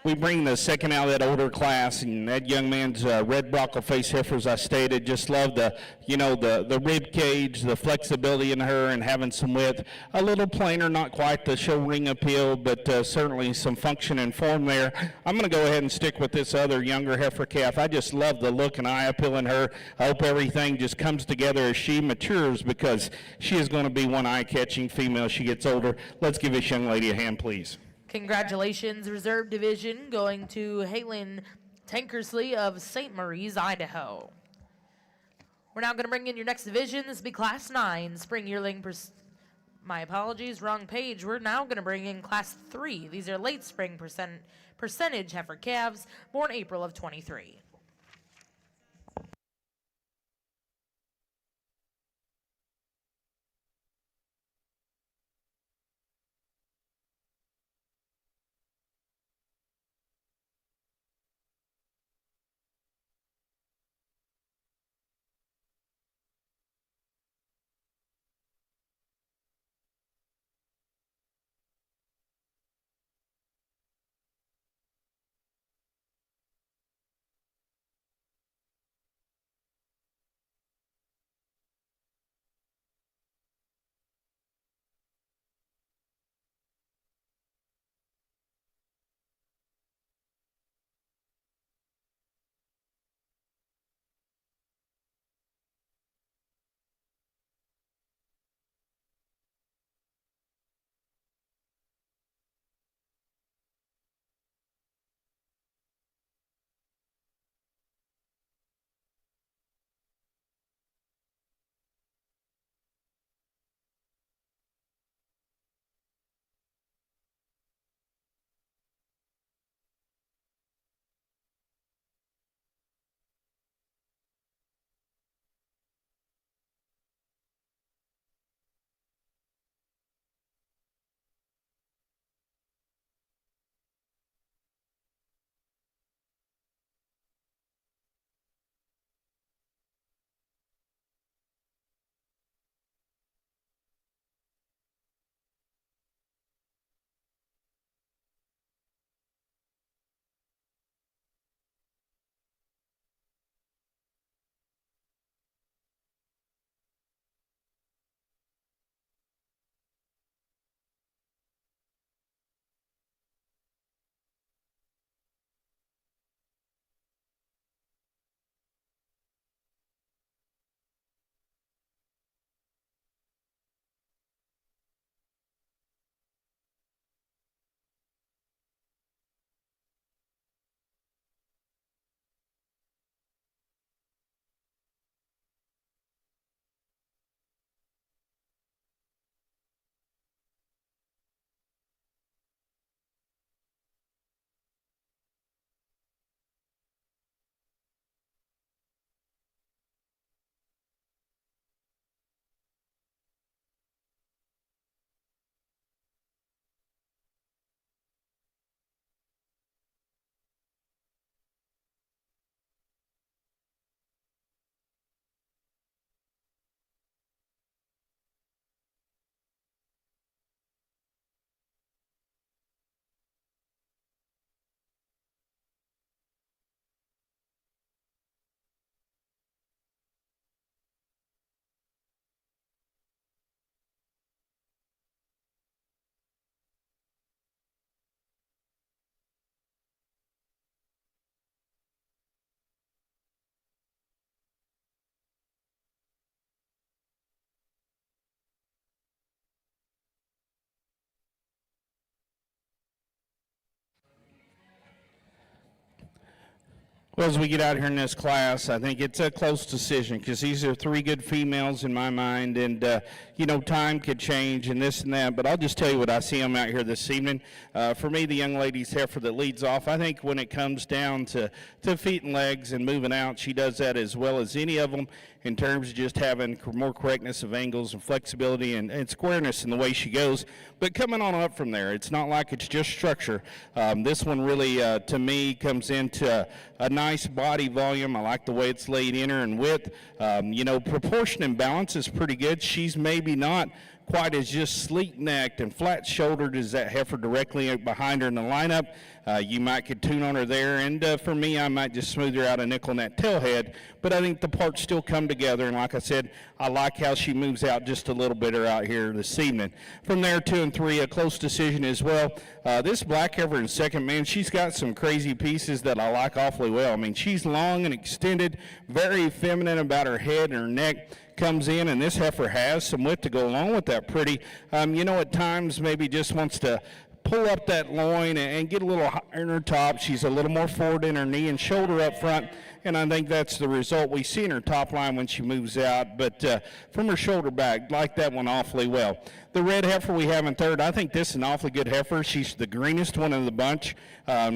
Speaker 3: We bring the second out of that older class, and that young man's red brockle face heifer, as I stated, just love the, you know, the rib cage, the flexibility in her, and having some width. A little plainer, not quite the show ring appeal, but certainly some function and form there. I'm going to go ahead and stick with this other younger heifer calf. I just love the look and eye appeal in her. I hope everything just comes together as she matures, because she is going to be one eye-catching female as she gets older. Let's give this young lady a hand, please.
Speaker 2: Congratulations, Reserve Division, going to Halen Tankersley of St. Marie's, Idaho. We're now going to bring in your next division. This will be Class 9, Spring Yearling. My apologies, wrong page. We're now going to bring in Class 3. These are late spring percentage heifer calves, born April of 23.
Speaker 3: Well, as we get out here in this class, I think it's a close decision because these are three good females in my mind, and time could change and this and that, but I'll just tell you what I see them out here this evening. For me, the young lady's heifer that leads off, I think when it comes down to feet and legs and moving out, she does that as well as any of them in terms of just having more correctness of angles and flexibility and squareness in the way she goes. But coming on up from there, it's not like it's just structure. This one really, to me, comes into a nice body volume. I like the way it's laid in her and width. Proportion and balance is pretty good. She's maybe not quite as just sleek-necked and flat-shouldered as that heifer directly behind her in the lineup. You might could tune on her there, and for me, I might just smooth her out a nickel in that tail head, but I think the parts still come together, and like I said, I like how she moves out just a little bit out here this evening. From there, 2 and 3, a close decision as well. This black heifer in second, man, she's got some crazy pieces that I like awfully well. I mean, she's long and extended, very feminine about her head and her neck. Comes in, and this heifer has some width to go along with that pretty. At times maybe just wants to pull up that loin and get a little higher in her top. She's a little more forward in her knee and shoulder up front, and I think that's the result we see in her top line when she moves out. But from her shoulder back, like that one awfully well. The red heifer we have in third, I think this is an awfully good heifer. She's the greenest one in the bunch.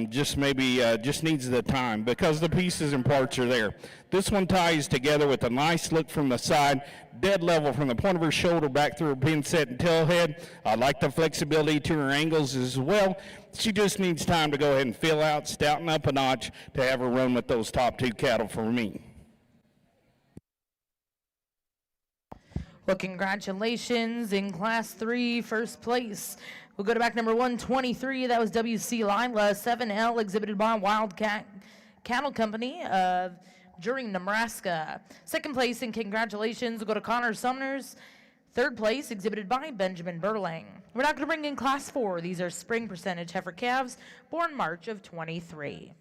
Speaker 3: Just needs the time because the pieces and parts are there. This one ties together with a nice look from the side, dead level from the point of her shoulder back through her pin set and tail head. I like the flexibility to her angles as well. She just needs time to go ahead and fill out, stouten up a notch to have her run with those top two cattle for me.
Speaker 2: Well, congratulations in Class 3, first place. We'll go to back number 123. That was WC Lila, 7L, exhibited by Wildcat Cattle Company of During, Nebraska. Second place, and congratulations, we'll go to Connor Sumners. Third place, exhibited by Benjamin Burling. We're not going to bring in Class 4. These are spring percentage heifer calves, born March of 23.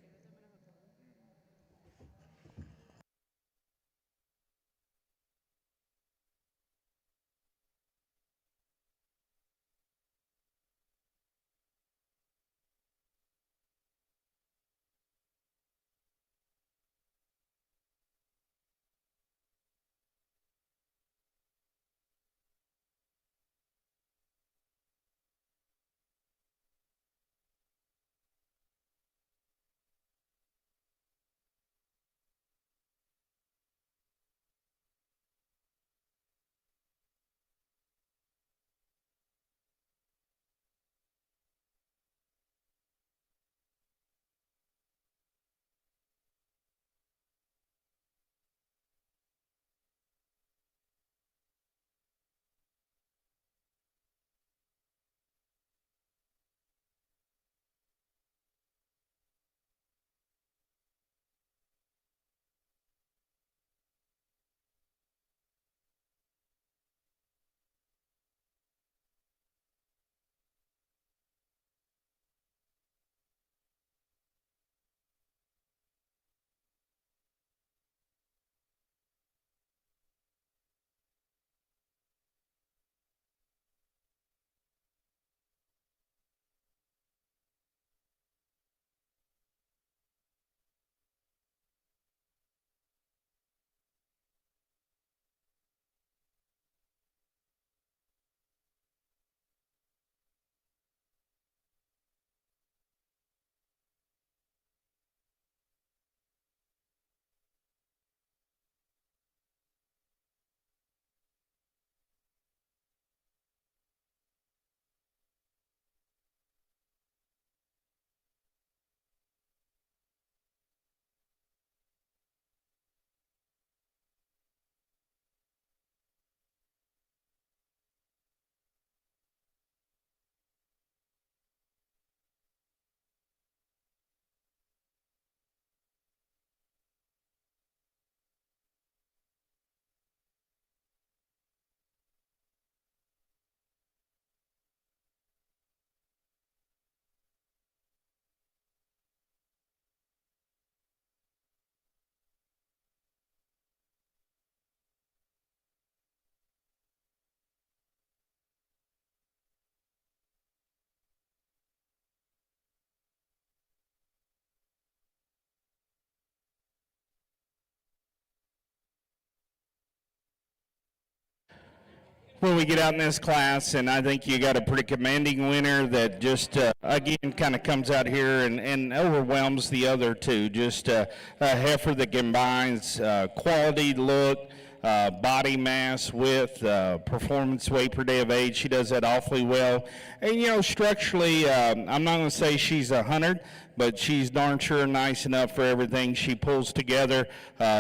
Speaker 3: When we get out in this class, and I think you got a pretty commanding winner that just, again, kind of comes out here and overwhelms the other two. Just a heifer that combines quality look, body mass with performance weight per day of age. She does that awfully well. And, you know, structurally, I'm not going to say she's 100, but she's darn sure nice enough for everything she pulls together.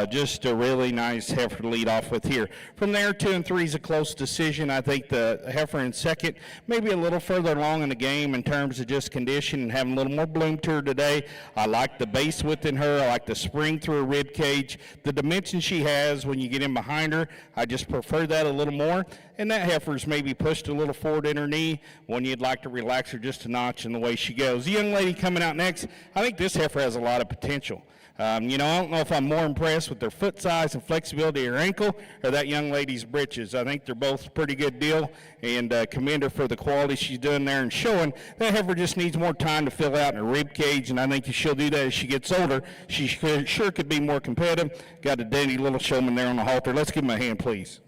Speaker 3: Just a really nice heifer to lead off with here. From there, 2 and 3 is a close decision. I think the heifer in second, maybe a little further along in the game in terms of just condition and having a little more bloom to her today. I like the base width in her. I like the spring through her rib cage. The dimension she has when you get in behind behind her. I just prefer that a little more. And that heifer's maybe pushed a little forward in her knee when you'd like to relax her just a notch in the way she goes. The young lady coming out next, I think this heifer has a lot of potential. I don't know if I'm more impressed with their foot size and flexibility of her ankle or that young lady's britches. I think they're both a pretty good deal, and commend her for the quality she's doing there and showing. That heifer just needs more time to fill out in her rib cage, and I think she'll do that as she gets older. She sure could be more competitive. Got a dandy little showman there on the halter. Let's give him a hand, please.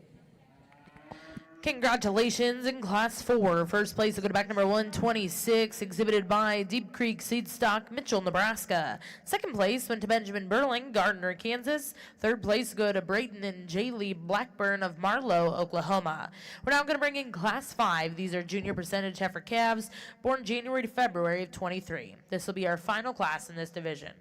Speaker 2: Congratulations in Class 4. First place will go to back number 126, exhibited by Deep Creek Seed Stock, Mitchell, Nebraska. Second place went to Benjamin Burling, Gardner, Kansas. Third place go to Brayton and Jaylee Blackburn of Marlow, Oklahoma. We're now going to bring in Class 5. These are junior percentage heifer calves, born January to February of 23. This will be our final class in this division.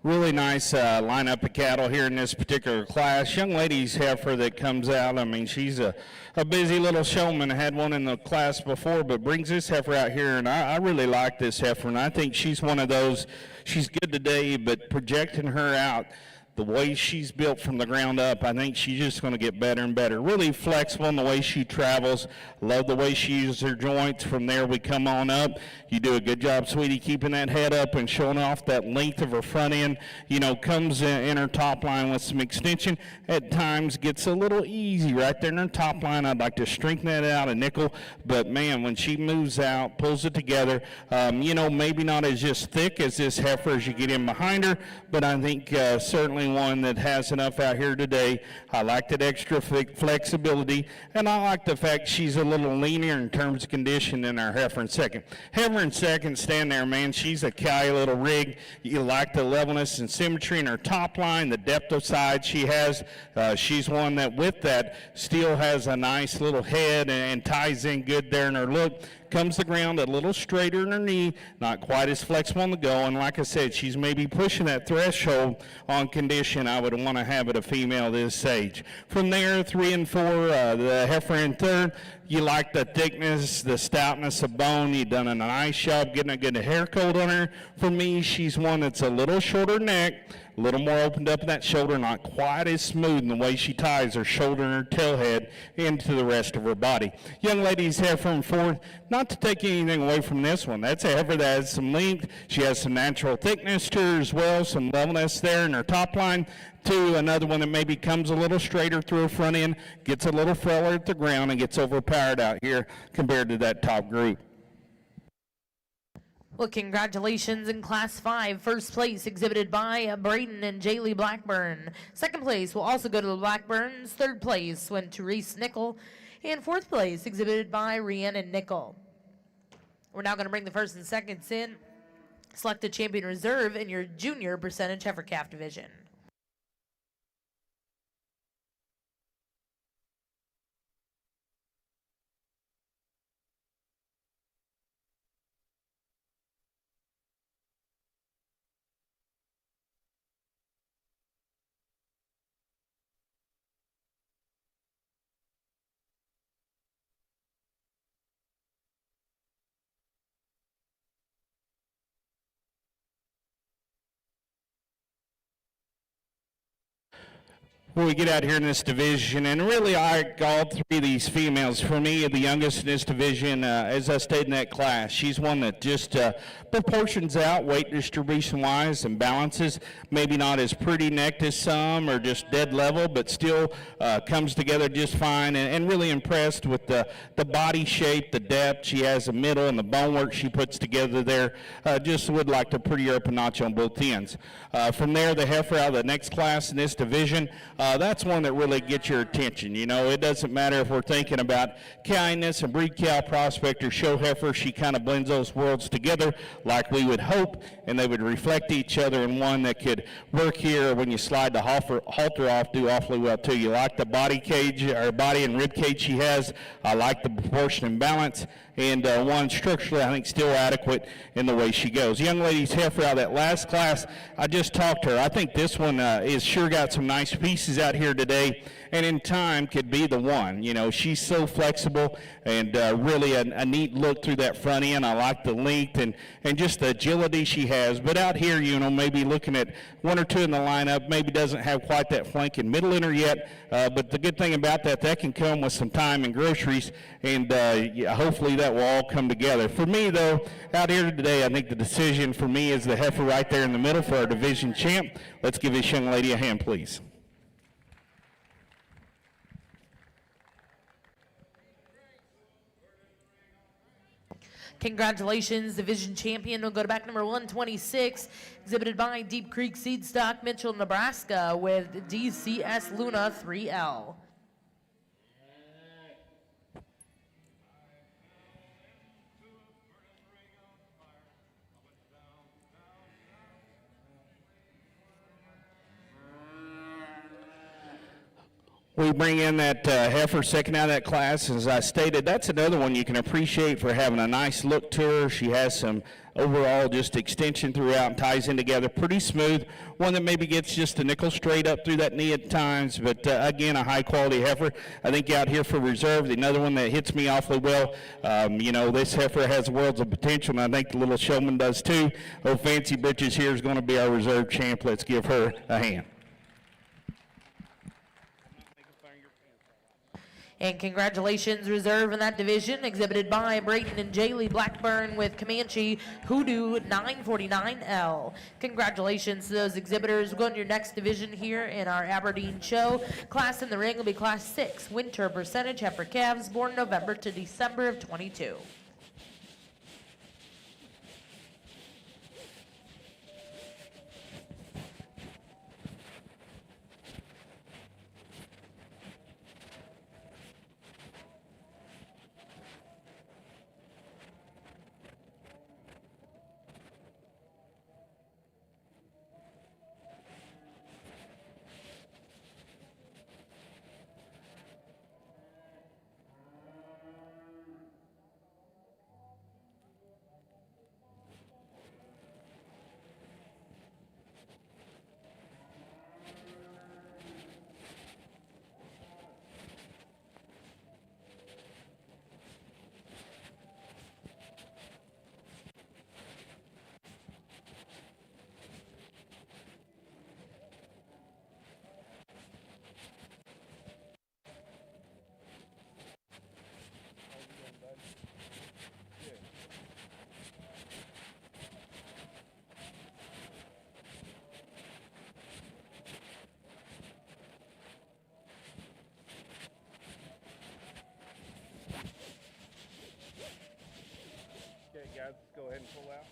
Speaker 3: Really nice lineup of cattle here in this particular class. Young lady's heifer that comes out, I mean, she's a busy little showman. I had one in the class before, but brings this heifer out here, and I really like this heifer, and I think she's one of those, she's good today, but projecting her out, the way she's built from the ground up, I think she's just going to get better and better. Really flexible in the way she travels. Love the way she uses her joints. From there, we come on up. You do a good job, sweetie, keeping that head up and showing off that length of her front end. You know, comes in her top line with some extension. At times, gets a little easy right there in her top line. I'd like to strengthen that out a nickel. But, man, when she moves out, pulls it together, you know, maybe not as just thick as this heifer as you get in behind her, but I think certainly one that has enough out here today. I like that extra flexibility, and I like the fact she's a little leaner in terms of condition than our heifer in second. Heifer in second, stand there, man. She's a cowy little rig. You like the levelness and symmetry in her top line, the depth of side she has. She's one that with that still has a nice little head and ties in good there in her look. Comes to the ground a little straighter in her knee, not quite as flexible on the go, and like I said, she's maybe pushing that threshold on condition I would want to have at a female this age. From there, 3 and 4, the heifer in third. You like the thickness, the stoutness of bone. You've done a nice job getting a good hair coat on her. For me, she's one that's a little shorter neck, a little more opened up in that shoulder, not quite as smooth in the way she ties her shoulder and her tail head into the rest of her body. Young lady's heifer in fourth. Not to take anything away from this one. That's a heifer that has some length. She has some natural thickness to her as well, some levelness there in her top line. To another one that maybe comes a little straighter through her front end, gets a little frailer at the ground, and gets overpowered out here compared to that top group.
Speaker 2: Well, congratulations in Class 5. First place exhibited by Braden and Jaylee Blackburn. Second place will also go to the Blackburns. Third place went to Reese Nickel. And fourth place exhibited by Rhiannon Nickel. We're now going to bring the first and seconds in. Select the champion reserve in your junior percentage heifer calf division.
Speaker 3: When we get out here in this division, and really all three of these females, for me, the youngest in this division, as I stayed in that class, she's one that just proportions out weight distribution wise and balances, maybe not as pretty necked as some or just dead level, but still comes together just fine, and really impressed with the body shape, the depth she has, the middle, and the bone work she puts together there. Just would like to pretty her up a notch on both ends. From there, the heifer out of the next class in this division, that's one that really gets your attention. You know, it doesn't matter if we're thinking about kindness and breed cow prospect or show heifer. She kind of blends those worlds together like we would hope, and they would reflect each other in one that could work here when you slide the halter off, do awfully well too. You like the body cage, or body and rib cage she has. I like the proportion and balance, and one structurally I think still adequate in the way she goes. Young lady's heifer out of that last class, I just talked to her. I think this one is sure got some nice pieces out here today, and in time could be the one. You know, she's so flexible and really a neat look through that front end. I like the length and just the agility she has. But out here, you know, maybe looking at one or two in the lineup, maybe doesn't have quite that flank and middle in her yet. But the good thing about that can come with some time and groceries, and yeah, hopefully that will all come together. For me, though, out here today, I think the decision for me is the heifer right there in the middle for our division champ. Let's give this young lady a hand, please.
Speaker 2: Congratulations, division champion will go to back number 126, exhibited by Deep Creek Seed Stock, Mitchell, Nebraska, with DCS Luna 3L.
Speaker 3: We bring in that heifer second out of that class. As I stated, that's another one you can appreciate for having a nice look to her. She has some overall just extension throughout and ties in together pretty smooth. One that maybe gets just a nickel straight up through that knee at times, but again, a high quality heifer. I think out here for reserve, another one that hits me awfully well. You know, this heifer has worlds of potential, and I think the little showman does too. Oh, Fancy Britches here is going to be our reserve champ. Let's give her a hand.
Speaker 2: And congratulations, reserve in that division, exhibited by Brayton and Jaylee Blackburn with Comanche Hoodoo 949L. Congratulations to those exhibitors. We'll go into your next division here in our Aberdeen show. Class in the ring will be Class 6, winter percentage heifer calves, born November to December of 22.
Speaker 3: Okay, guys, let's go ahead and pull out.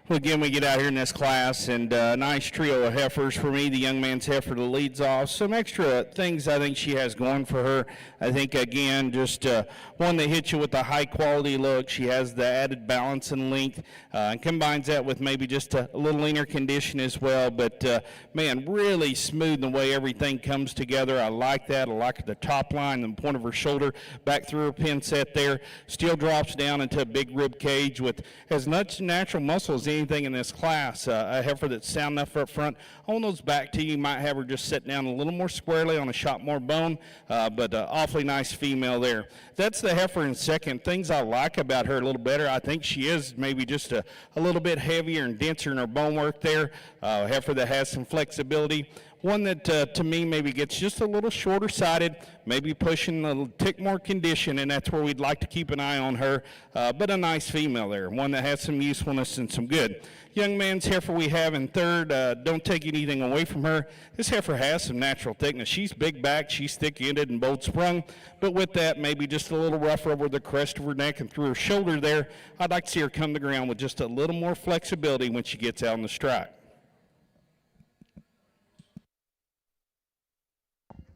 Speaker 3: Well, again, we get out here in this class, and a nice trio of heifers for me. The young man's heifer that leads off. Some extra things I think she has going for her. I think, again, just one that hits you with a high-quality look. She has the added balance and length, and combines that with maybe just a little leaner condition as well. But, man, really smooth in the way everything comes together. I like that. I like the top line and the point of her shoulder back through her pin set there. Still drops down into a big rib cage with as much natural muscle as anything in this class. A heifer that's sound enough up front. On those back to you might have her just sit down a little more squarely on a shot more bone, but awfully nice female there. That's the heifer in second. Things I like about her a little better, I think she is maybe just a little bit heavier and denser in her bone work there. A heifer that has some flexibility. One that, to me, maybe gets just a little shorter sided, maybe pushing a tick more condition, and that's where we'd like to keep an eye on her. But a nice female there, one that has some usefulness and some good. Young man's heifer we have in third. Don't take anything away from her. This heifer has some natural thickness. She's big back, she's thick-ended and bold sprung, but with that, maybe just a little rougher over the crest of her neck and through her shoulder there. I'd like to see her come to ground with just a little more flexibility when she gets out on the strike.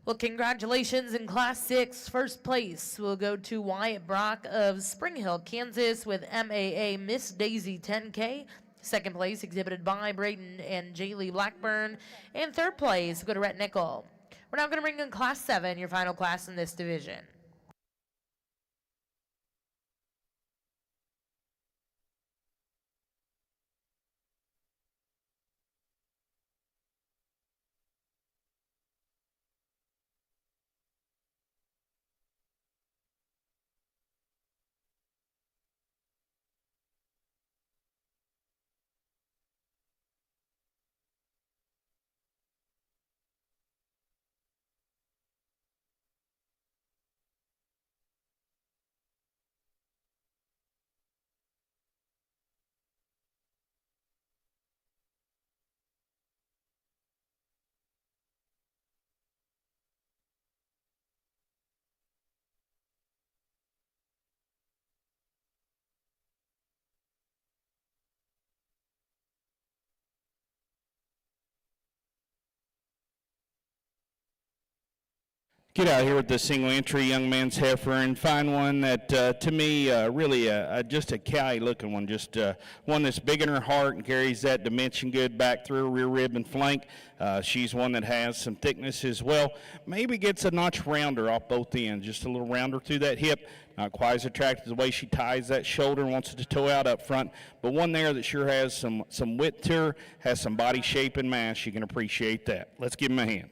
Speaker 2: Well, congratulations in Class 6. First place will go to Wyatt Brock of Spring Hill, Kansas with MAA Miss Daisy 10K. Second place exhibited by Brayton and Jaylee Blackburn. And third place will go to Rhett Nickel. We're now going to bring in Class 7, your final class in this division.
Speaker 3: get out here with the single entry young man's heifer and find one that to me really just a cowy looking one, just one that's big in her heart and carries that dimension good back through her rear rib and flank. She's one that has some thickness as well, maybe gets a notch rounder off both ends, just a little rounder through that hip. Not quite as attractive the way she ties that shoulder and wants it to toe out up front, but one there that sure has some width to her, has some body shape and mass. You can appreciate that. Let's give him a hand.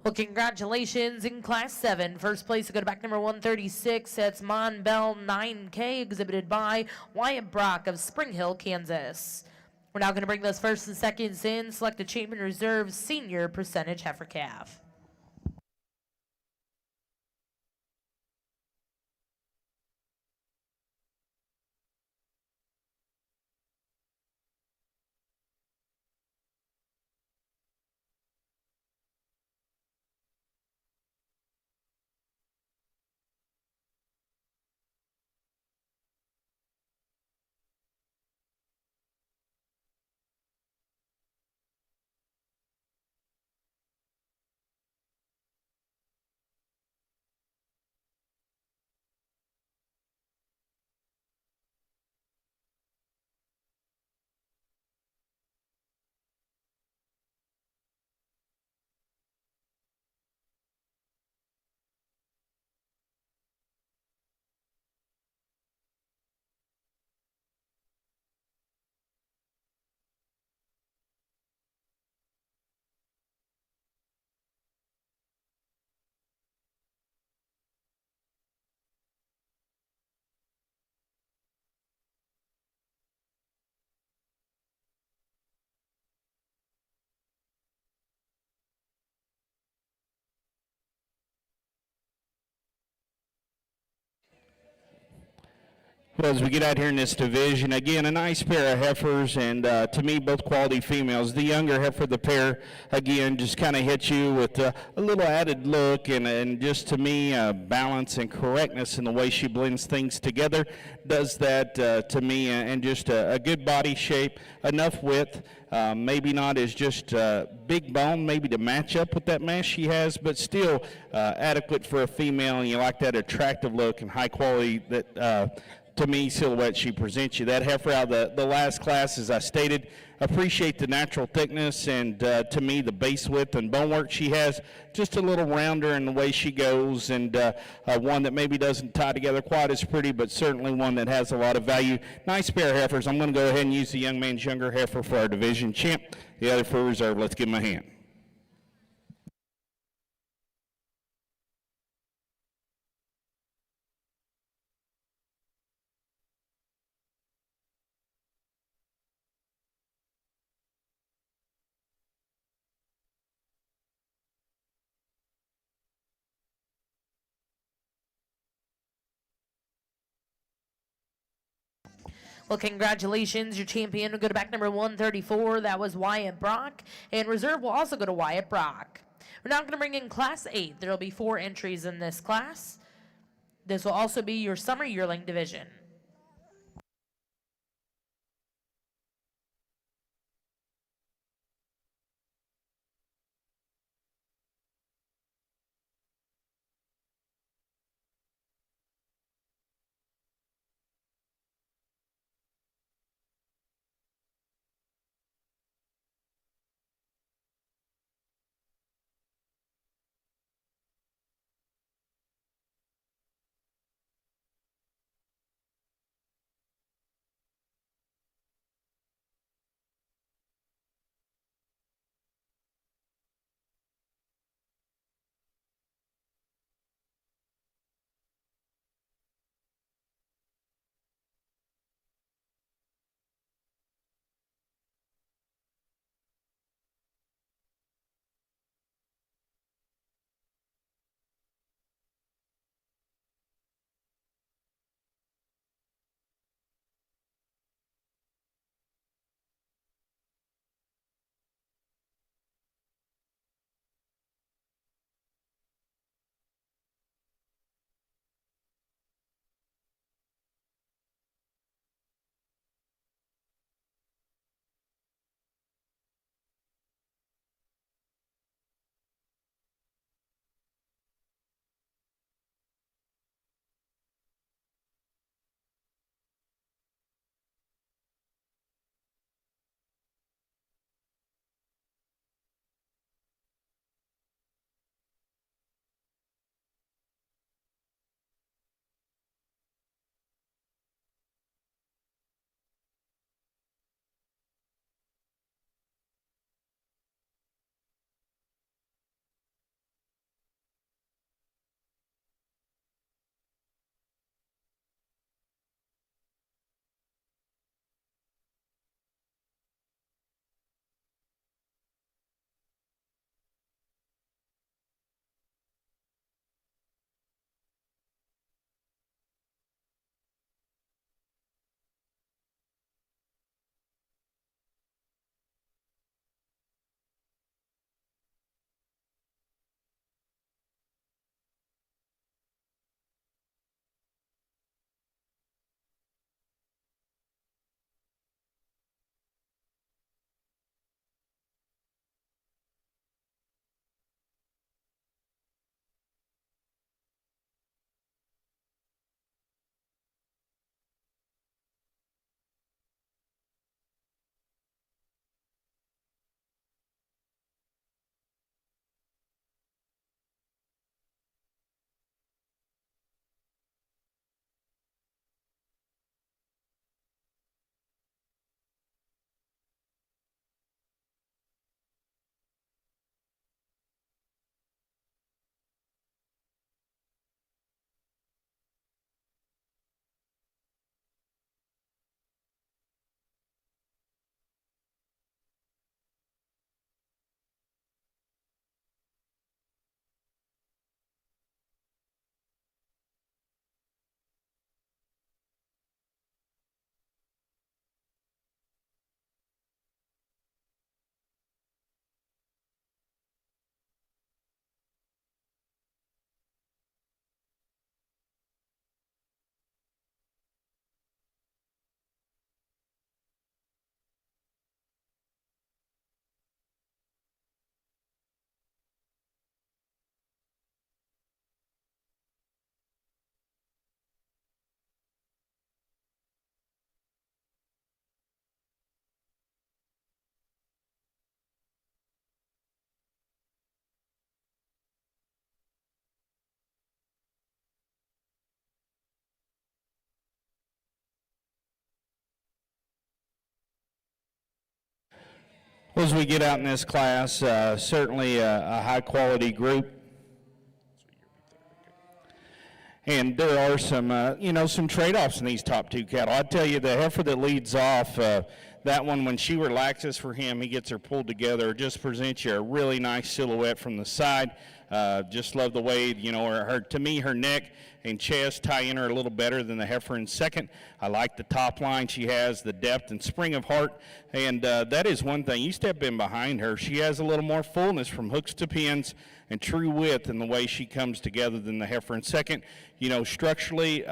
Speaker 2: Well, congratulations in Class 7. First place to go to back number 136. That's Mon Bell 9K, exhibited by Wyatt Brock of Spring Hill, Kansas. We're now going to bring those first and seconds in. Select a Champion Reserve Senior Percentage Heifer Calf.
Speaker 3: Well, as we get out here in this division, again, a nice pair of heifers, and to me, both quality females. The younger heifer of the pair, again, just kind of hits you with a little added look and just to me, balance and correctness in the way she blends things together. Does that to me, and just a good body shape, enough width, maybe not as just big bone, maybe to match up with that mass she has, but still adequate for a female, and you like that attractive look and high quality that to me, silhouette she presents you. That heifer out of the last class, as I stated, appreciate the natural thickness and to me the base width and bone work she has. Just a little rounder in the way she goes, and one that maybe doesn't tie together quite as pretty, but certainly one that has a lot of value. Nice pair of heifers. I'm going to go ahead and use the young man's younger heifer for our division champ. The other for reserve. Let's give him a hand.
Speaker 2: Well, congratulations. Your champion will go to back number 134. That was Wyatt Brock. And reserve will also go to Wyatt Brock. We're now going to bring in Class 8. There will be 4 entries in this class. This will also be your Summer Yearling Division.
Speaker 3: Well, as we get out in this class, certainly a high-quality group. And there are some, some trade-offs in these top two cattle. I tell you, the heifer that leads off, that one, when she relaxes for him, he gets her pulled together, just presents you a really nice silhouette from the side. Just love the way, to me, her neck and chest tie in her a little better than the heifer in second. I like the top line she has, the depth and spring of heart, and that is one thing. You step in behind her, she has a little more fullness from hooks to pins and true width in the way she comes together than the heifer in second. Structurally,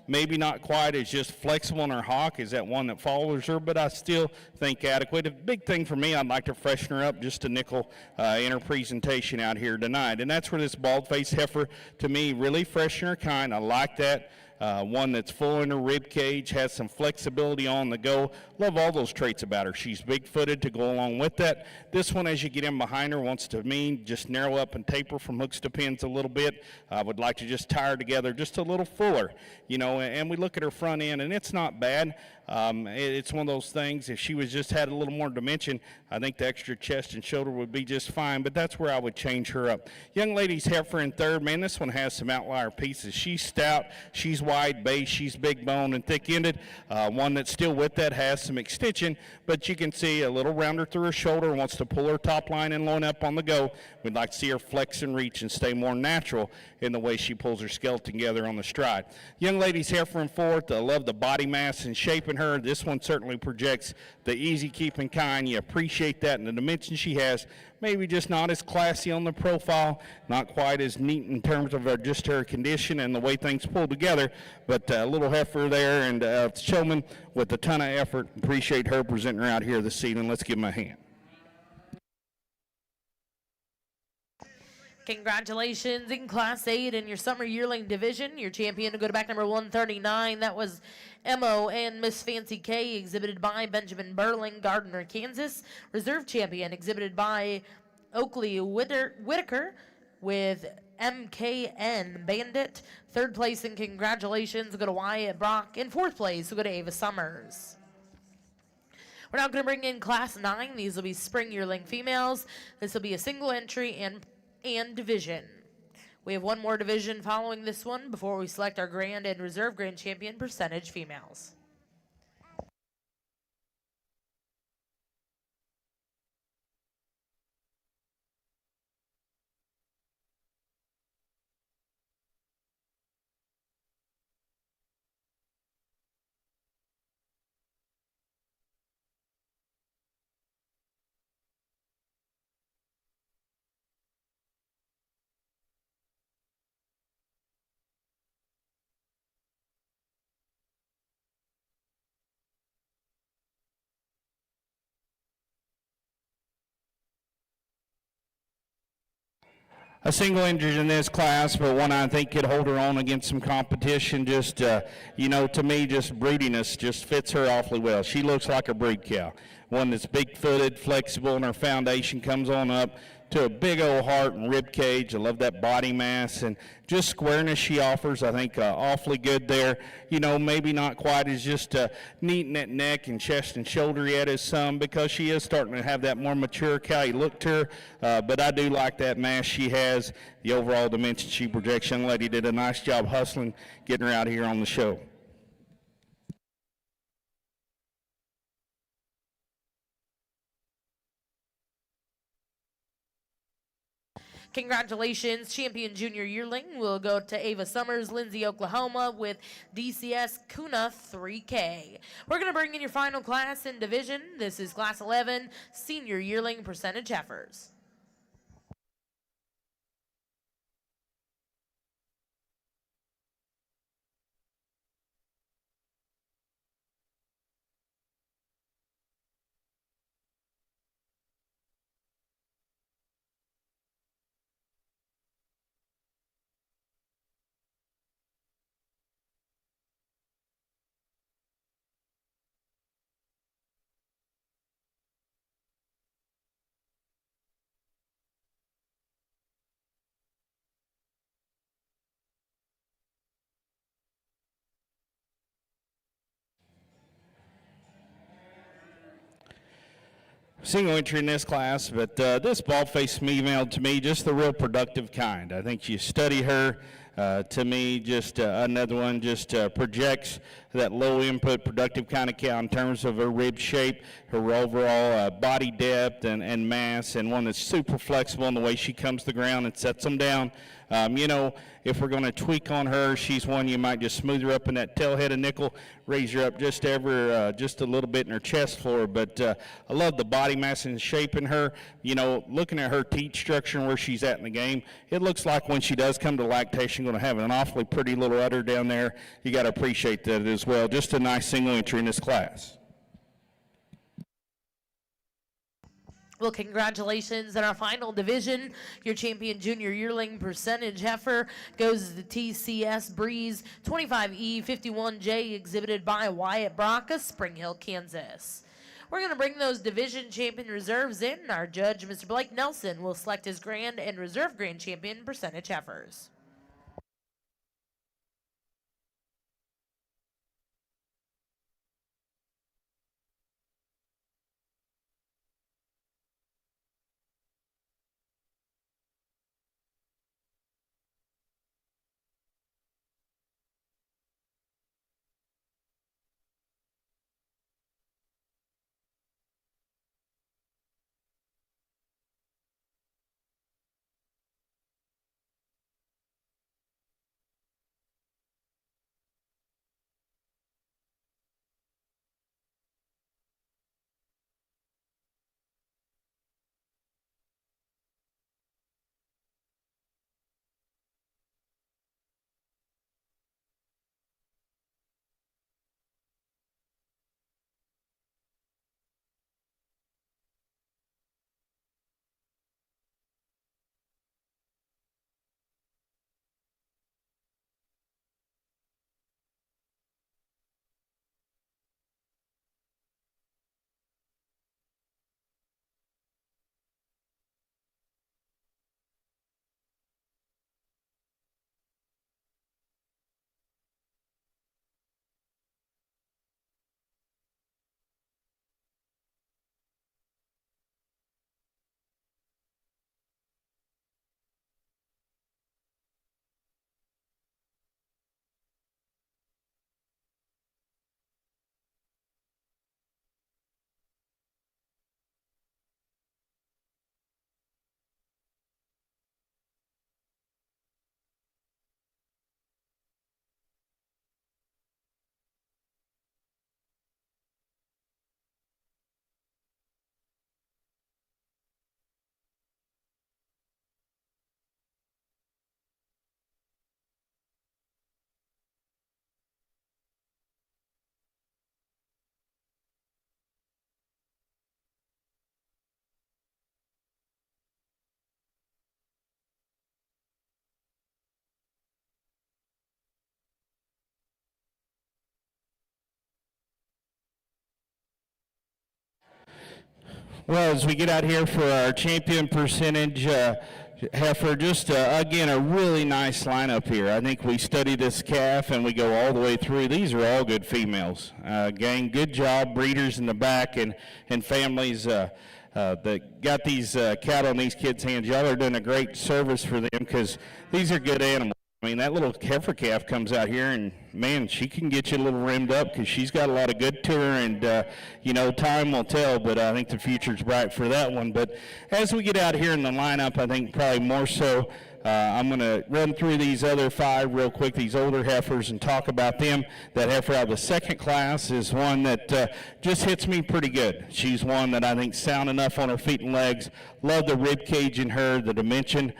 Speaker 3: maybe not quite as just flexible in her hock as that one that follows her, but I still think adequate. A big thing for me, I'd like to freshen her up just a nickel in her presentation out here tonight. And that's where this bald-faced heifer, to me, really freshen her kind. I like that. One that's full in her rib cage, has some flexibility on the go. Love all those traits about her. She's big-footed to go along with that. This one, as you get in behind her, wants to just narrow up and taper from hooks to pins a little bit. I would like to just tie her together just a little fuller, and we look at her front end, and it's not bad. It's one of those things, if she had a little more dimension, I think the extra chest and shoulder would be just fine, but that's where I would change her up. Young lady's heifer in third, man, this one has some outlier pieces. She's stout, she's wide base, she's big bone and thick-ended. One that's still with that has some extension, but you can see a little rounder through her shoulder, wants to pull her top line and loin up on the go. We'd like to see her flex and reach and stay more natural in the way she pulls her skeleton together on the stride. Young lady's heifer in fourth, I love the body mass and shape in her. This one certainly projects the easy keeping kind. You appreciate that in the dimension she has. Maybe just not as classy on the profile, not quite as neat in terms of just her condition and the way things pull together, but a little heifer there, and showman with a ton of effort. Appreciate her presenting her out here this evening. Let's give them a hand.
Speaker 2: Congratulations in Class 8 in your Summer Yearling Division. Your champion to go to back number 139. That was Mo and Miss Fancy K, exhibited by Benjamin Burling, Gardner, Kansas. Reserve champion, exhibited by Oakley Whitaker with MKN Bandit. Third place and congratulations go to Wyatt Brock. In fourth place, we'll go to Ava Summers. We're now going to bring in Class 9. These will be spring yearling females. This will be a single entry and division. We have one more division following this one before we select our grand and reserve grand champion percentage females.
Speaker 3: A single injured in this class, but one I think could hold her own against some competition. Just, to me, just broodiness just fits her awfully well. She looks like a breed cow. One that's big-footed, flexible, and her foundation comes on up to a big old heart and rib cage. I love that body mass and just squareness she offers. I think awfully good there. Maybe not quite as just neat in that neck and chest and shoulder yet as some, because she is starting to have that more mature cowy look to her. But I do like that mass she has, the overall dimension she projects. Young lady did a nice job hustling, getting her out here on the show.
Speaker 2: Congratulations, champion junior yearling will go to Ava Summers, Lindsay, Oklahoma with DCS Kuna 3K. We're going to bring in your final class in division. This is Class 11, senior yearling percentage heifers.
Speaker 3: single entry in this class, but this bald-faced female, to me, just the real productive kind. I think you study her. To me, just another one just projects that low input productive kind of cow in terms of her rib shape, her overall body depth and mass, and one that's super flexible in the way she comes to the ground and sets them down. You know, if we're going to tweak on her, she's one you might just smooth her up in that tail head of nickel, raise her up just a little bit in her chest floor. But I love the body mass and shape in her. You know, looking at her teat structure and where she's at in the game, it looks like when she does come to lactation, going to have an awfully pretty little udder down there. You got to appreciate that as well. Just a nice single entry in this class.
Speaker 2: Well, congratulations in our final division. Your champion junior yearling percentage heifer goes to the TCS Breeze 25E51J, exhibited by Wyatt Brock of Spring Hill, Kansas. We're going to bring those division champion reserves in. Our judge, Mr. Blake Nelson, will select his grand and reserve grand champion percentage heifers.
Speaker 3: Well, as we get out here for our champion percentage heifer, just again a really nice lineup here. I think we study this calf and we go all the way through. These are all good females. Gang, good job, breeders in the back and families that got these cattle in these kids' hands. Y'all are doing a great service for them because these are good animals. I mean, that little heifer calf comes out here, and, man, she can get you a little rimmed up because she's got a lot of good to her, and, you know, time will tell, but I think the future's bright for that one. But as we get out here in the lineup, I think probably more so I'm going to run through these other five real quick, these older heifers, and talk about them. That heifer out of the second class is one that just hits me pretty good. She's one that I think sound enough on her feet and legs. Love the rib cage in her, the dimension.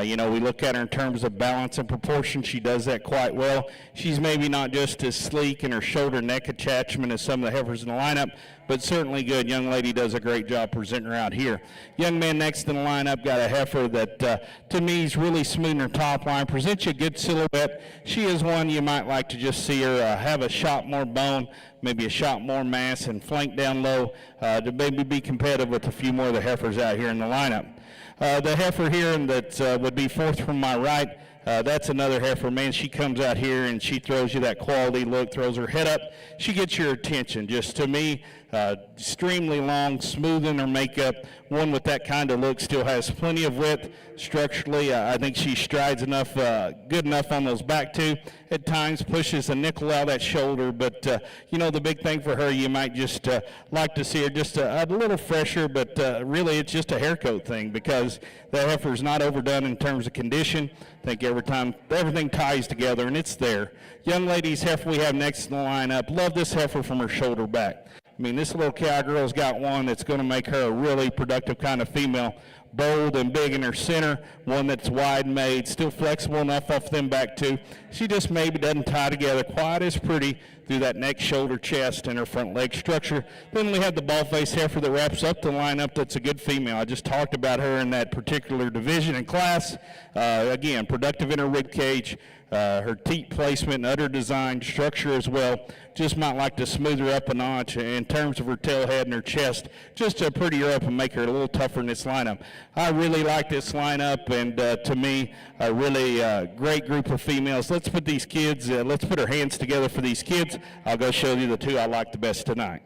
Speaker 3: You know, we look at her in terms of balance and proportion. She does that quite well. She's maybe not just as sleek in her shoulder neck attachment as some of the heifers in the lineup, but certainly good. Young lady does a great job presenting her out here. Young man next in the lineup got a heifer that to me is really smooth in her top line, presents you a good silhouette. She is one you might like to just see her have a shot more bone, maybe a shot more mass, and flank down low to maybe be competitive with a few more of the heifers out here in the lineup. The heifer here that would be fourth from my right, that's another heifer. Man, she comes out here and she throws you that quality look, throws her head up. She gets your attention. Just to me, extremely long, smooth in her makeup. One with that kind of look still has plenty of width structurally. I think she strides enough, good enough on those back two. At times pushes a nickel out that shoulder, but the big thing for her, you might just like to see her just a little fresher, but really it's just a hair coat thing because that heifer's not overdone in terms of condition. I think every time everything ties together and it's there. Young ladies heifer we have next in the lineup. Love this heifer from her shoulder back. I mean, this little cowgirl's got one that's going to make her a really productive kind of female. Bold and big in her center, one that's wide made, still flexible enough off them back two. She just maybe doesn't tie together quite as pretty through that neck, shoulder, chest, and her front leg structure. Then we have the ball face heifer that wraps up the lineup that's a good female. I just talked about her in that particular division and class. Again, productive in her rib cage, her teat placement and udder design structure as well. Just might like to smooth her up a notch in terms of her tail head and her chest, just to pretty her up and make her a little tougher in this lineup. I really like this lineup, and to me, a really great group of females. Let's put these kids, let's put our hands together for these kids. I'll go show you the two I like the best tonight.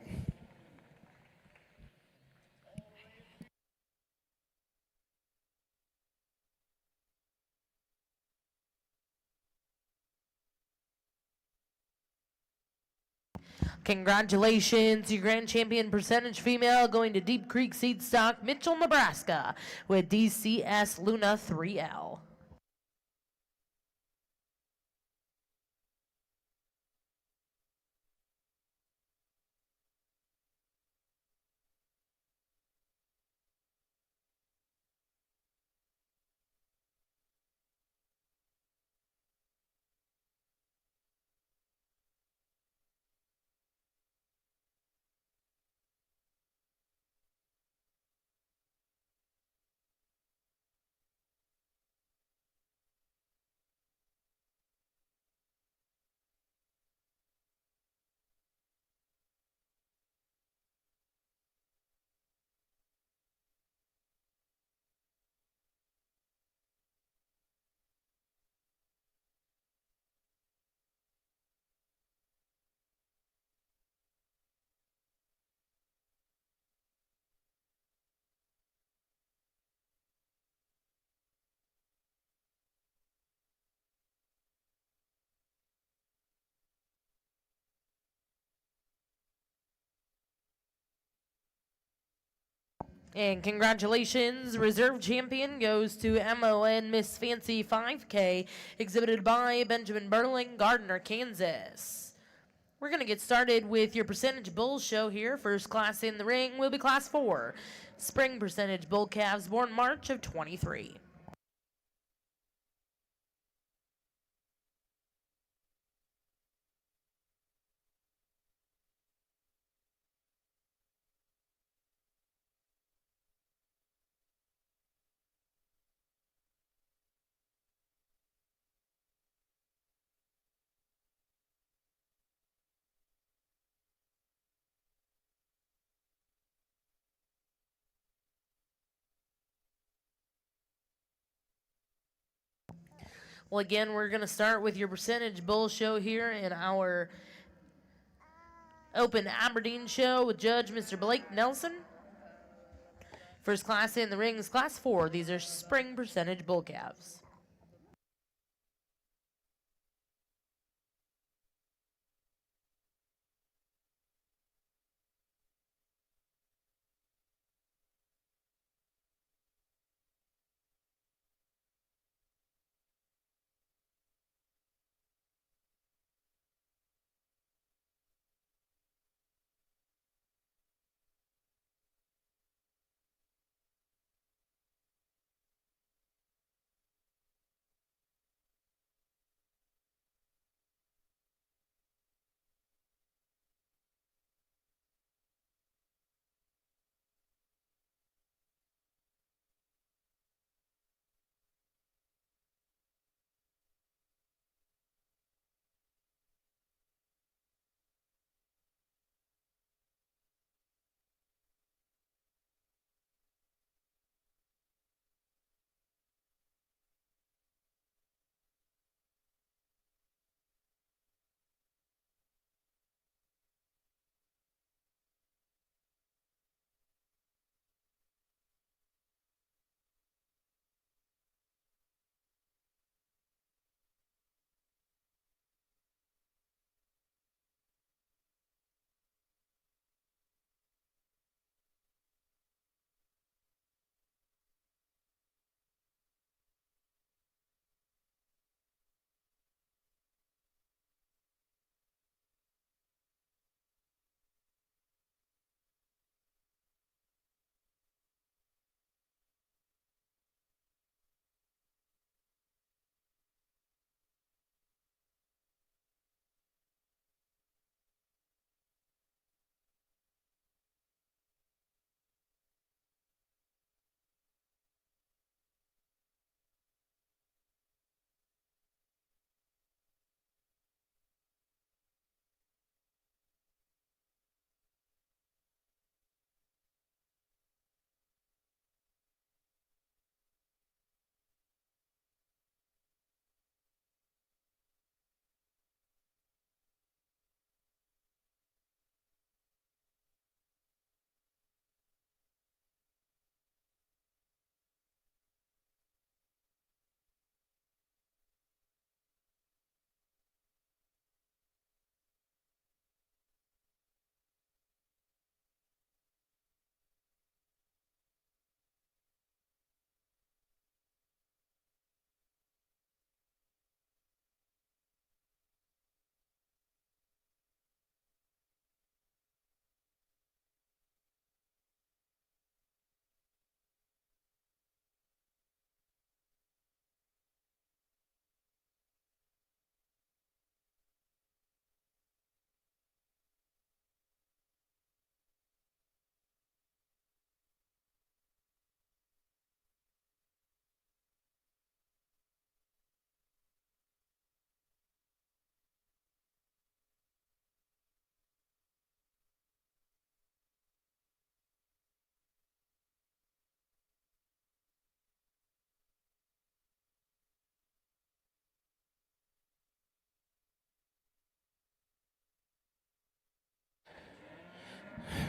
Speaker 2: Congratulations, your grand champion percentage female going to Deep Creek Seed Stock, Mitchell, Nebraska, with DCS Luna 3L. And congratulations, reserve champion goes to MON Miss Fancy 5K, exhibited by Benjamin Burling, Gardner, Kansas. We're going to get started with your percentage bull show here. First class in the ring will be class 4, spring percentage bull calves born March of 23. Well, again, we're going to start with your percentage bull show here in our open Aberdeen show with Judge Mr. Blake Nelson. First class in the ring is class 4. These are spring percentage bull calves.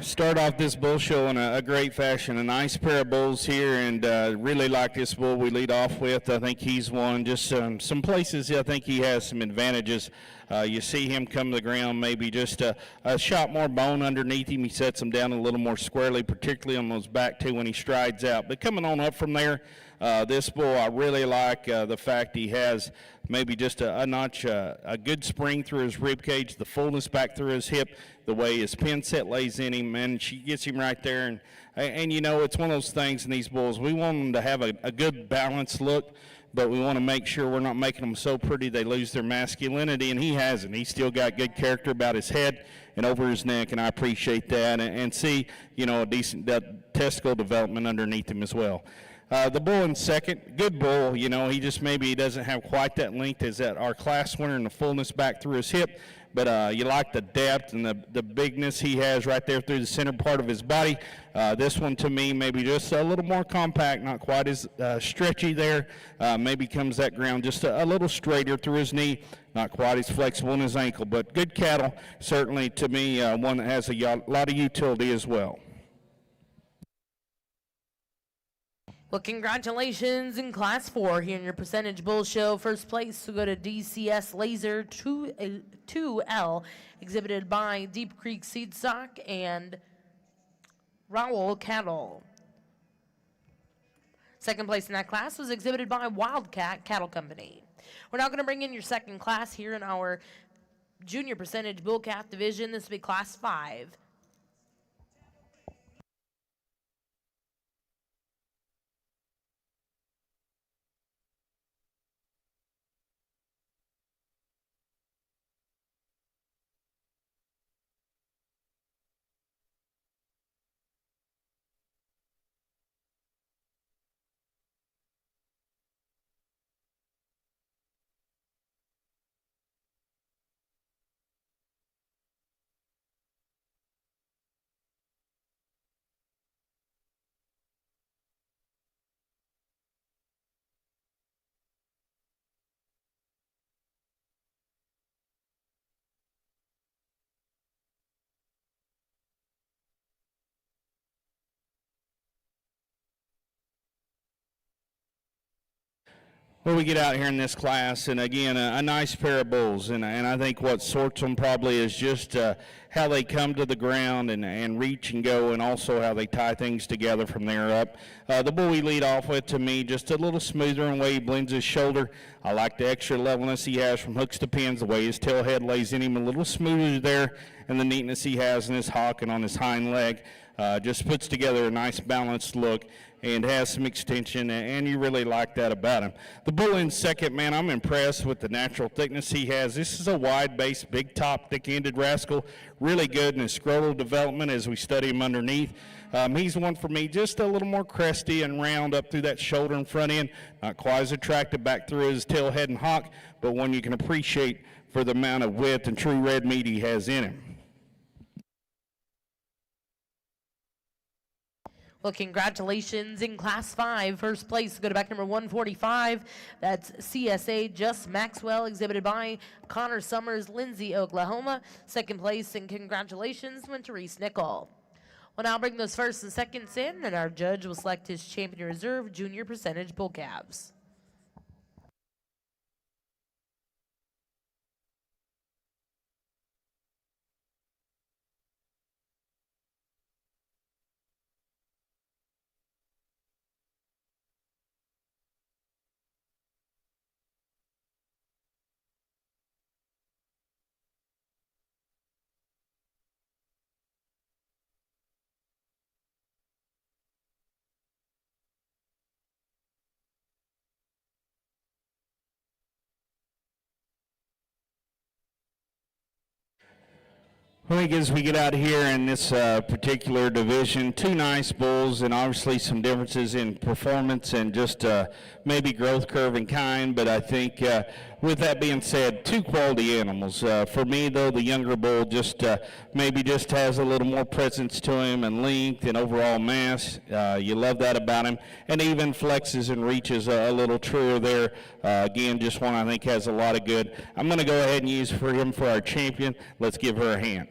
Speaker 3: start off this bull show in a great fashion. A nice pair of bulls here, and really like this bull we lead off with. I think he's won just some places. I think he has some advantages. You see him come to the ground, maybe just a shot more bone underneath him. He sets him down a little more squarely, particularly on those back two when he strides out. But coming on up from there, this bull, I really like the fact he has maybe just a notch, a good spring through his rib cage, the fullness back through his hip, the way his pin set lays in him, and she gets him right there. And you know, it's one of those things in these bulls. We want them to have a good balanced look, but we want to make sure we're not making them so pretty they lose their masculinity, and he hasn't. He's still got good character about his head and over his neck, and I appreciate that, and see, you know, a decent testicle development underneath him as well. The bull in second, good bull, you know, he just maybe he doesn't have quite that length as that our class winner and the fullness back through his hip, but you like the depth and the bigness he has right there through the center part of his body. This one to me maybe just a little more compact, not quite as stretchy there, maybe comes that ground just a little straighter through his knee, not quite as flexible in his ankle, but good cattle, certainly to me one that has a lot of utility as well.
Speaker 2: Well, congratulations in Class 4 here in your Percentage Bull Show. First place will go to DCS Laser 2L, exhibited by Deep Creek Seed Stock and Rowell Cattle. Second place in that class was exhibited by Wildcat Cattle Company. We're now going to bring in your second class here in our Junior Percentage Bull Calf Division. This will be Class 5.
Speaker 3: Well, we get out here in this class, and again, a nice pair of bulls, and I think what sorts them probably is just how they come to the ground and reach and go, and also how they tie things together from there up. The bull we lead off with, to me, just a little smoother in the way he blends his shoulder. I like the extra levelness he has from hooks to pins, the way his tail head lays in him, a little smoother there, and the neatness he has in his hock and on his hind leg. Just puts together a nice balanced look and has some extension, and you really like that about him. The bull in second, man, I'm impressed with the natural thickness he has. This is a wide base, big top, thick-ended rascal, really good in his scrotal development as we study him underneath. He's one for me, just a little more cresty and round up through that shoulder and front end, not quite as attractive back through his tail, head, and hock, but one you can appreciate for the amount of width and true red meat he has in him.
Speaker 2: Well, congratulations in Class 5. First place, go to back number 145. That's CSA Just Maxwell, exhibited by Connor Summers, Lindsay, Oklahoma. Second place, and congratulations went to Reese Nickel. We'll now bring those first and seconds in, and our judge will select his champion reserve junior percentage bull calves.
Speaker 3: I think as we get out here in this particular division, two nice bulls, and obviously some differences in performance and just maybe growth curve and kind, but I think with that being said, two quality animals. For me, though, the younger bull just maybe just has a little more presence to him and length and overall mass. You love that about him, and even flexes and reaches a little truer there. Again, just one I think has a lot of good. I'm going to go ahead and use for him for our champion. Let's give her a hand.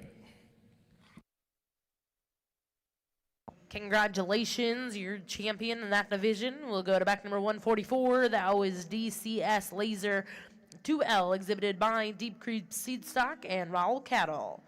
Speaker 2: Congratulations, you're champion in that division. We'll go to back number 144. That was DCS Laser 2L, exhibited by Deep Creek Seed Stock and Raul Cattle.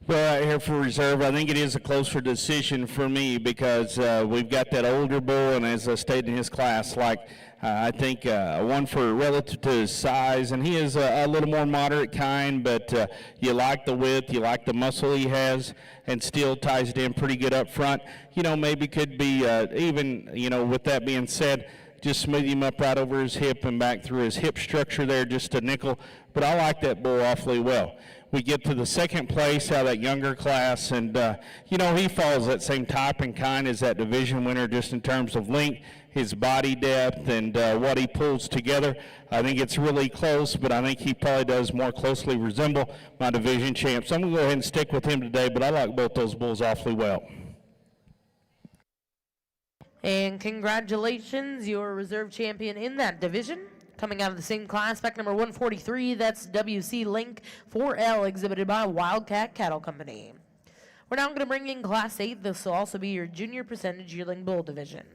Speaker 3: Well, right here for reserve, I think it is a closer decision for me because we've got that older bull, and as I stated in his class, I think one for relative to his size, and he is a little more moderate kind, but you like the width, you like the muscle he has, and still ties it in pretty good up front. Maybe could be even, with that being said, just smooth him up right over his hip and back through his hip structure there, just a nickel. But I like that bull awfully well. We get to the second place out of that younger class, and he follows that same type and kind as that division winner, just in terms of length, his body depth, and what he pulls together. I think it's really close, but I think he probably does more closely resemble my division champ. So I'm going to go ahead and stick with him today, but I like both those bulls awfully well.
Speaker 2: And congratulations, you're reserve champion in that division. Coming out of the same class, back number 143, that's WC Link 4L, exhibited by Wildcat Cattle Company. We're now going to bring in Class 8. This will also be your junior percentage yearling bull division.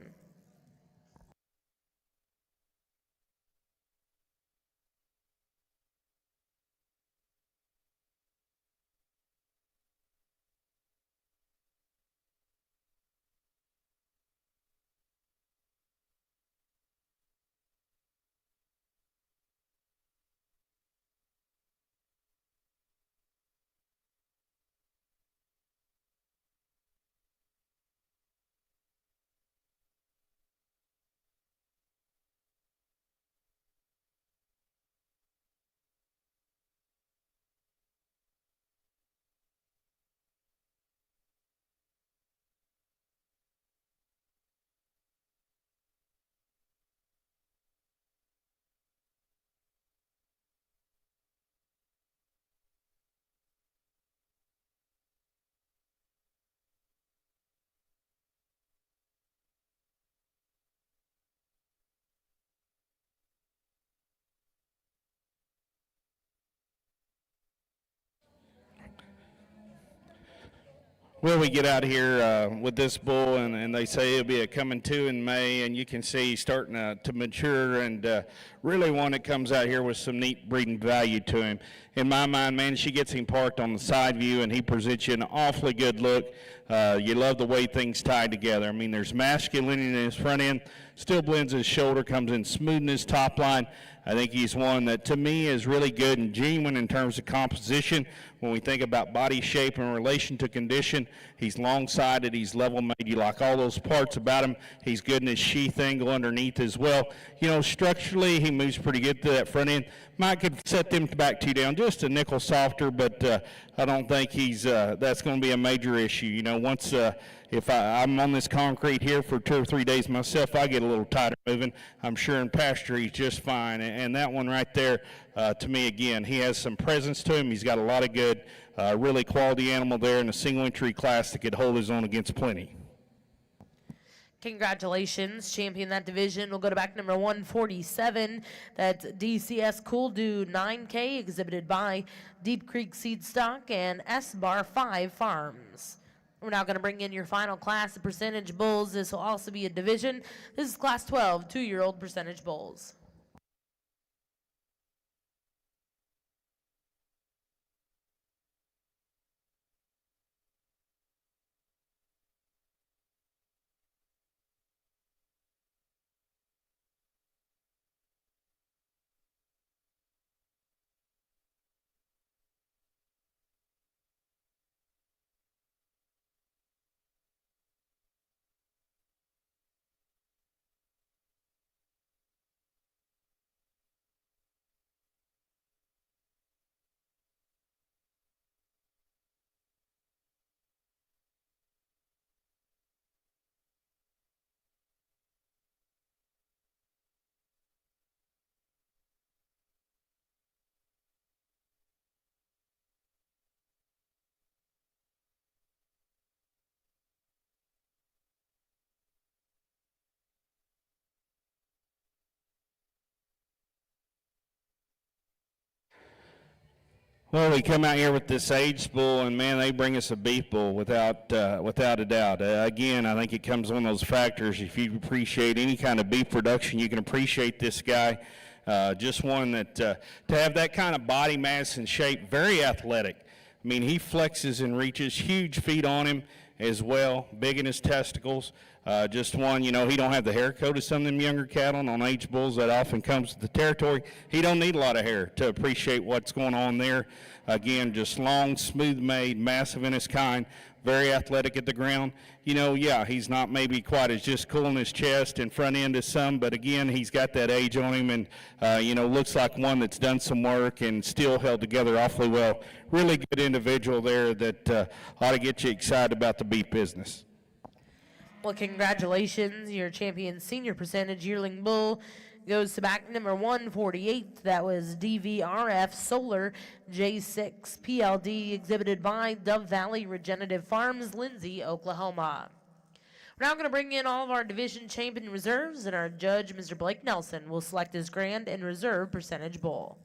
Speaker 3: Well, we get out here with this bull, and they say it'll be a coming to in May, and you can see he's starting to mature, and really one that comes out here with some neat breeding value to him. In my mind, man, she gets him parked on the side view, and he presents you an awfully good look. You love the way things tie together. I mean, there's masculinity in his front end, still blends his shoulder, comes in smooth in his top line. I think he's one that, to me, is really good and genuine in terms of composition. When we think about body shape in relation to condition, he's long-sided, he's level-made. You like all those parts about him. He's good in his sheath angle underneath as well. Structurally, he moves pretty good to that front end. Might could set them back two down just a nickel softer, but I don't think that's going to be a major issue. Once if I'm on this concrete here for 2 or 3 days myself, I get a little tighter moving. I'm sure in pasture he's just fine. And that one right there, to me, again, he has some presence to him. He's got a lot of good, really quality animal there in a single entry class that could hold his own against plenty.
Speaker 2: Congratulations, champion that division. We'll go to back number 147. That's DCS Cool Dude 9K, exhibited by Deep Creek Seed Stock and S-Bar 5 Farms. We're now going to bring in your final class of percentage bulls. This will also be a division. This is class 12, 2-year-old percentage bulls.
Speaker 3: Well, we come out here with this age bull, and man, they bring us a beef bull without a doubt. Again, I think it comes one of those factors. If you appreciate any kind of beef production, you can appreciate this guy. Just one that to have that kind of body mass and shape, very athletic. I mean, he flexes and reaches, huge feet on him as well, big in his testicles. Just one, he don't have the hair coat of some of them younger cattle, and on age bulls that often comes with the territory. He don't need a lot of hair to appreciate what's going on there. Again, just long, smooth made, massive in his kind, very athletic at the ground. Yeah, he's not maybe quite as just cool in his chest and front end as some, but again, he's got that age on him and, looks like one that's done some work and still held together awfully well. Really good individual there that ought to get you excited about the beef business.
Speaker 2: Well, congratulations. Your champion senior percentage yearling bull goes to back number 148. That was DVRF Solar J6 PLD, exhibited by Dove Valley Regenerative Farms, Lindsay, Oklahoma. We're now going to bring in all of our division champion reserves, and our judge, Mr. Blake Nelson, will select his grand and reserve percentage bull.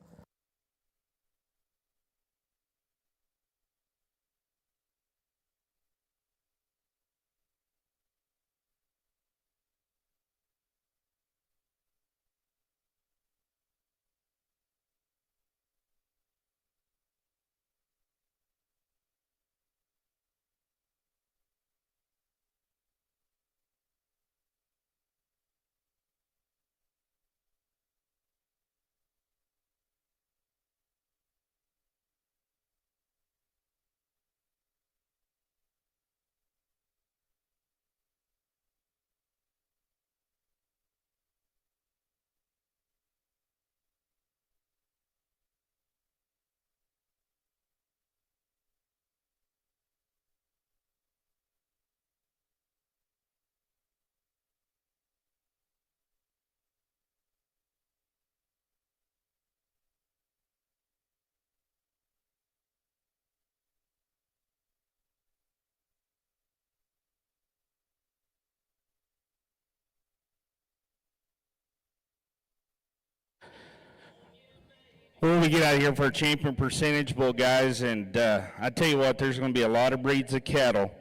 Speaker 3: Well, we get out of here for a champion percentage bull, guys, and I tell you what, there's going to be a lot of breeds of cattle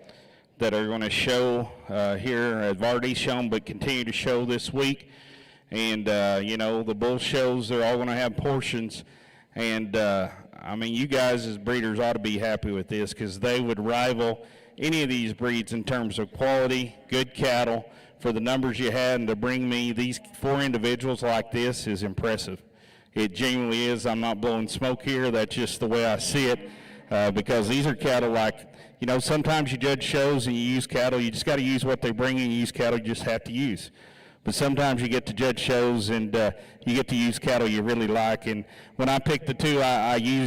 Speaker 3: that are going to show here. Have already shown, but continue to show this week. And the bull shows, they're all going to have portions. And you guys as breeders ought to be happy with this because they would rival any of these breeds in terms of quality, good cattle. For the numbers you had, and to bring me these 4 individuals like this is impressive. It genuinely is. I'm not blowing smoke here. That's just the way I see it because these are cattle like, sometimes you judge shows and you use cattle. You just got to use what they bring in. You use cattle you just have to use. But sometimes you get to judge shows and you get to use cattle you really like. And when I picked the 2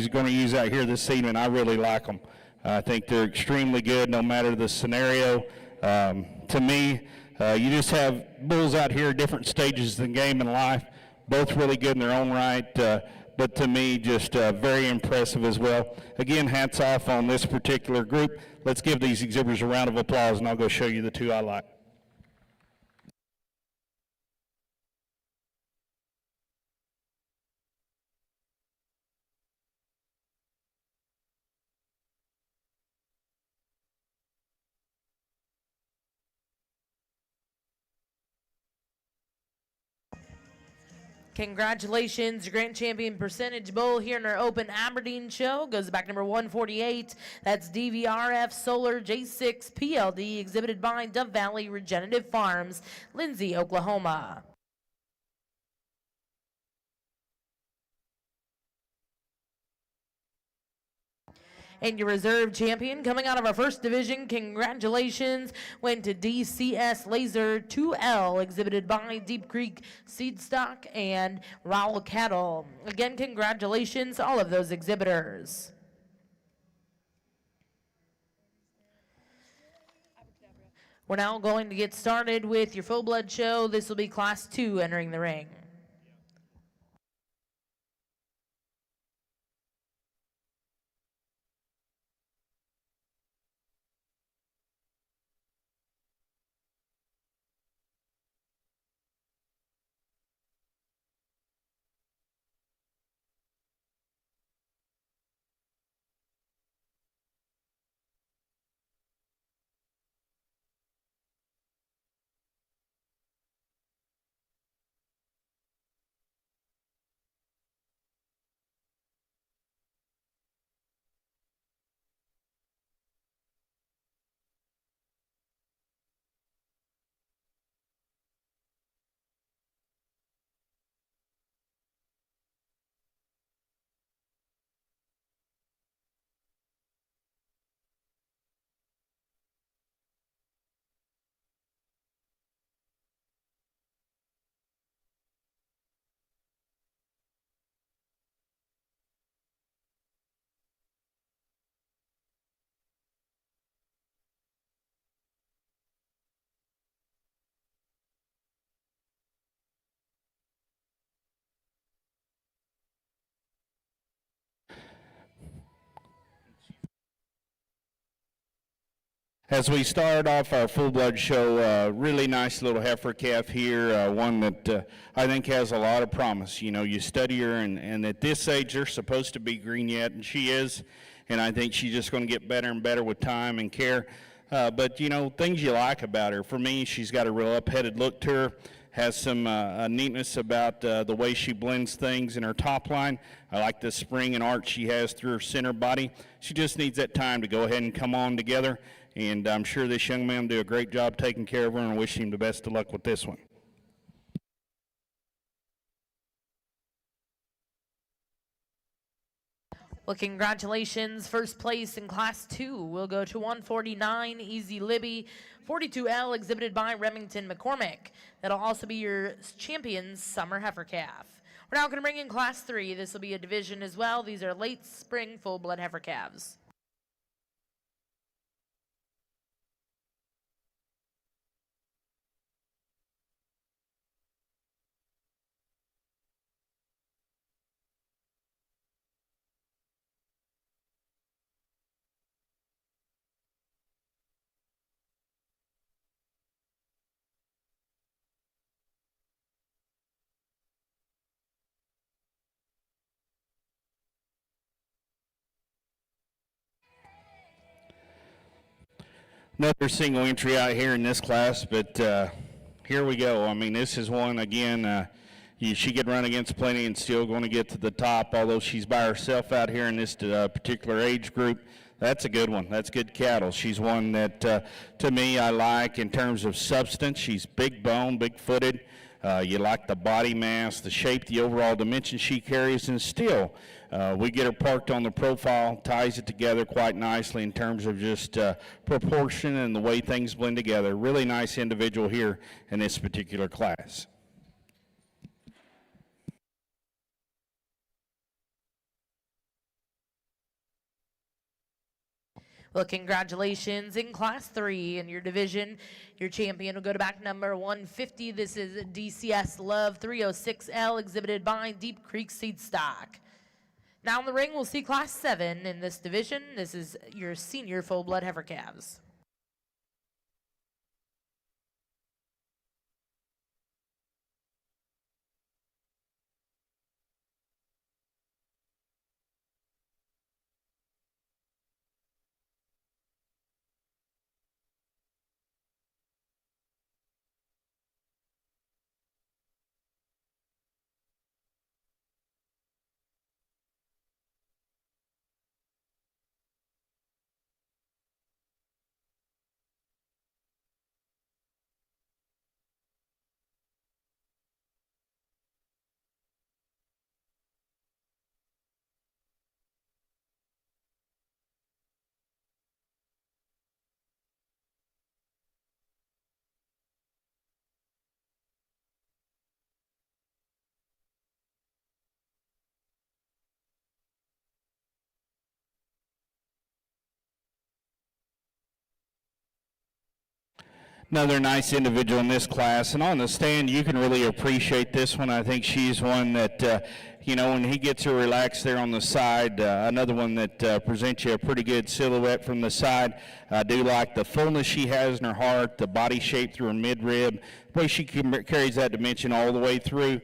Speaker 3: going to use out here this evening, I really like them. I think they're extremely good no matter the scenario. To me, you just have bulls out here at different stages of the game in life. Both really good in their own right, but to me, just very impressive as well. Again, hats off on this particular group. Let's give these exhibitors a round of applause, and I'll go show you the 2 I like.
Speaker 2: Congratulations, your grand champion percentage bull here in our open Aberdeen show goes back number 148. That's DVRF Solar J6 PLD, exhibited by Dove Valley Regenerative Farms, Lindsay, Oklahoma. And your reserve champion coming out of our first division, congratulations, went to DCS Laser 2L, exhibited by Deep Creek Seed Stock and Rowell Cattle. Again, congratulations, all of those exhibitors. We're now going to get started with your full blood show. This will be Class 2 entering the ring.
Speaker 3: As we start off our full-blood show, really nice little heifer calf here, one that I think has a lot of promise. You know, you study her, and at this age, they're supposed to be green yet, and she is, and I think she's just going to get better and better with time and care. But, you know, things you like about her. For me, she's got a real up-headed look to her, has some neatness about the way she blends things in her top line. I like the spring and arch she has through her center body. She just needs that time to go ahead and come on together. And I'm sure this young man will do a great job taking care of her, and I wish him the best of luck with this one.
Speaker 2: Well, congratulations. First place in Class 2 will go to 149 Easy Libby, 42L exhibited by Remington McCormick. That'll also be your champion's summer heifer calf. We're now going to bring in Class 3. This will be a division as well. These are late spring full-blood heifer calves.
Speaker 3: Another single entry out here in this class, but here we go. I mean, this is one, again, she could run against plenty and still going to get to the top, although she's by herself out here in this particular age group. That's a good one. That's good cattle. She's one that, to me, I like in terms of substance. She's big bone, big footed. You like the body mass, the shape, the overall dimension she carries, and still we get her parked on the profile, ties it together quite nicely in terms of just proportion and the way things blend together. Really nice individual here in this particular class.
Speaker 2: Well, congratulations in Class 3 in your division. Your champion will go to back number 150. This is DCS Love 306L exhibited by Deep Creek Seed Stock. Now in the ring, we'll see Class 7 in this division. This is your senior full-blood heifer calves.
Speaker 3: Another nice individual in this class, and on the stand you can really appreciate this one. I think she's one that you know, when he gets her relaxed there on the side, another one that presents you a pretty good silhouette from the side. I do like the fullness she has in her heart, the body shape through her midrib, the way she carries that dimension all the way through.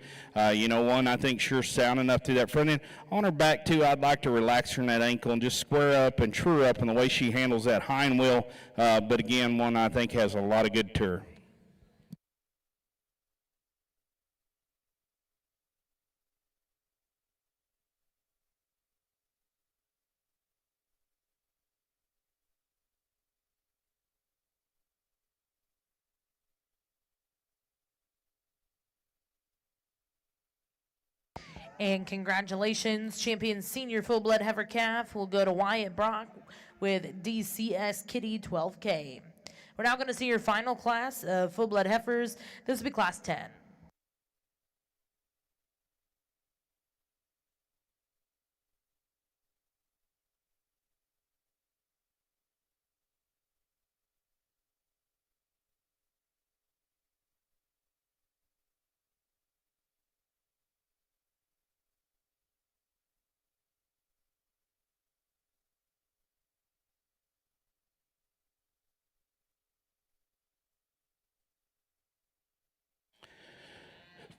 Speaker 3: You know, one I think sure sound enough through that front end. On her back too, I'd like to relax her in that ankle and just square up and true her up in the way she handles that hind wheel. But again, one I think has a lot of good to her.
Speaker 2: And congratulations, champion senior full-blood heifer calf will go to Wyatt Brock with DCS Kitty 12K. We're now going to see your final class of full-blood heifers. This will be Class 10.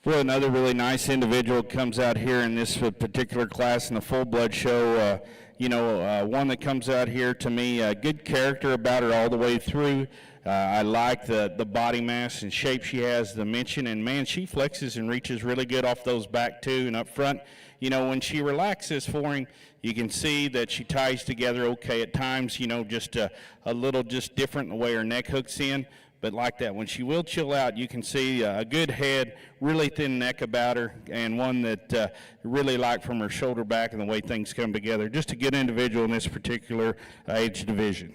Speaker 3: Well, another really nice individual comes out here in this particular class in the full blood show. One that comes out here to me, good character about her all the way through. I like the body mass and shape she has, the dimension, and man, she flexes and reaches really good off those back too. And up front, when she relaxes for him, you can see that she ties together okay at times. Just a little just different the way her neck hooks in. But like that, when she will chill out, you can see a good head, really thin neck about her, and one that really like from her shoulder back and the way things come together. Just a good individual in this particular age division.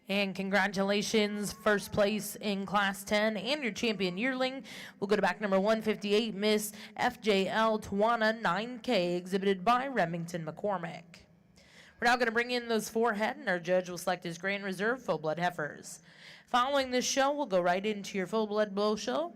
Speaker 2: And congratulations, first place in Class 10 and your champion yearling. We'll go to back number 158, Miss FJL Tawana 9K, exhibited by Remington McCormick. We're now going to bring in those 4 head, and our judge will select his Grand Reserve full-blood heifers. Following this show, we'll go right into your full-blood bull show.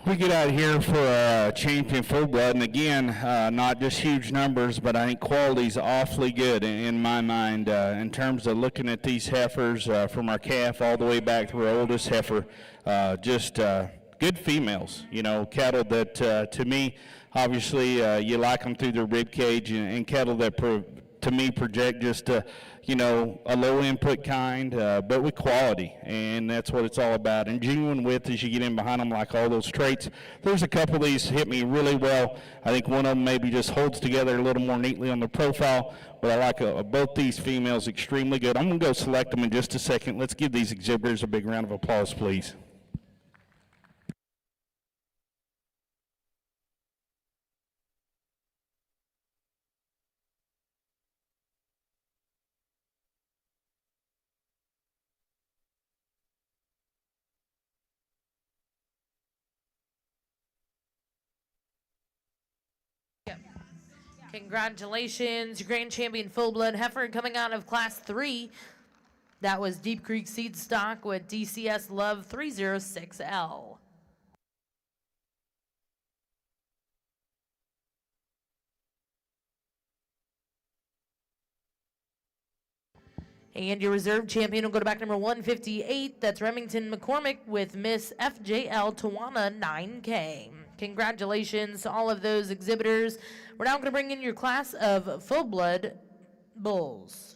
Speaker 3: We get out here for a champion full blood, and again, not just huge numbers, but I think quality's awfully good in my mind in terms of looking at these heifers from our calf all the way back to our oldest heifer. Just good females, cattle that to me, obviously, you like them through their rib cage, and cattle that to me project just a low input kind, but with quality, and that's what it's all about. And genuine width as you get in behind them, like all those traits. There's a couple of these hit me really well. I think one of them maybe just holds together a little more neatly on the profile, but I like both these females extremely good. I'm going to go select them in just a second. Let's give these exhibitors a big round of applause, please.
Speaker 2: Congratulations, your grand champion full-blood heifer coming out of Class 3. That was Deep Creek Seed Stock with DCS Love 306L. And your reserve champion will go to back number 158. That's Remington McCormick with Miss FJL Tawana 9K. Congratulations to all of those exhibitors. We're now going to bring in your class of full-blood bulls.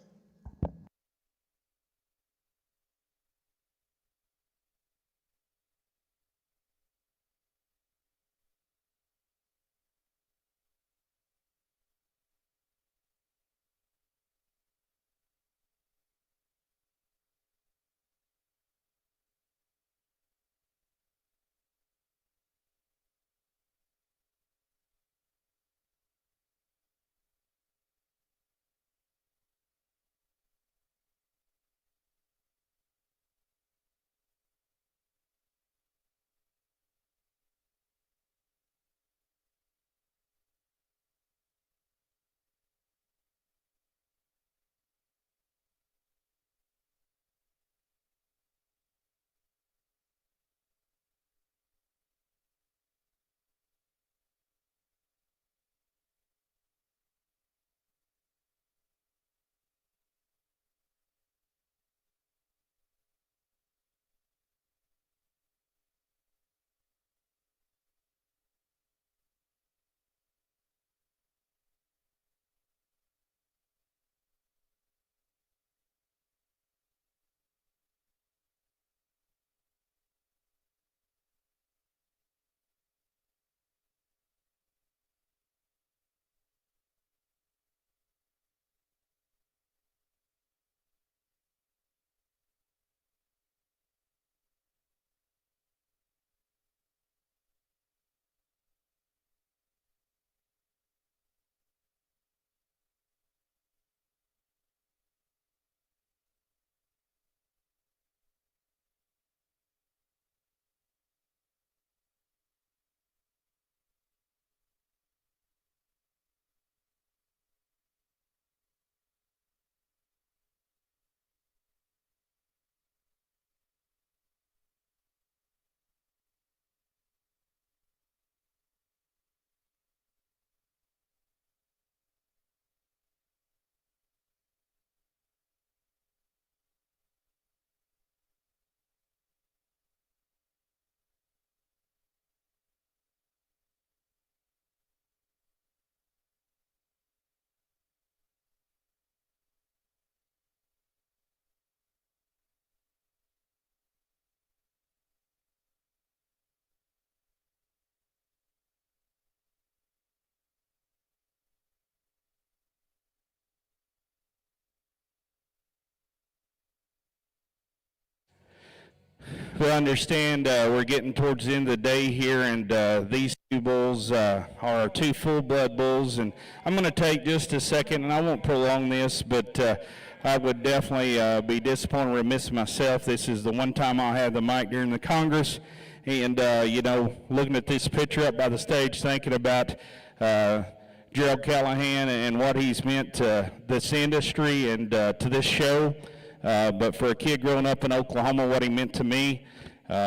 Speaker 3: we understand we're getting towards the end of the day here, and these two bulls are our two full-blood bulls. And I'm going to take just a second, and I won't prolong this, but I would definitely be disappointed or remiss myself. This is the one time I'll have the mic during the Congress. And, you know, looking at this picture up by the stage, thinking about Gerald Callahan and what he's meant to this industry and to this show. But for a kid growing up in Oklahoma, what he meant to me,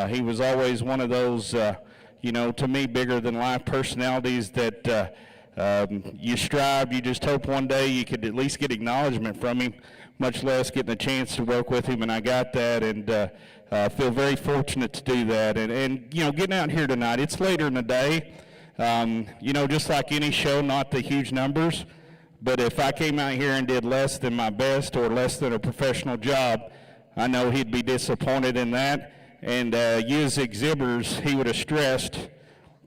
Speaker 3: he was always one of those, you know, to me, bigger-than-life personalities that you strive, you just hope one day you could at least get acknowledgement from him, much less getting a chance to work with him, and I got that, and feel very fortunate to do that. And you know, getting out here tonight, it's later in the day, you know, just like any show, not the huge numbers, but if I came out here and did less than my best or less than a professional job, I know he'd be disappointed in that. And you as exhibitors, he would have stressed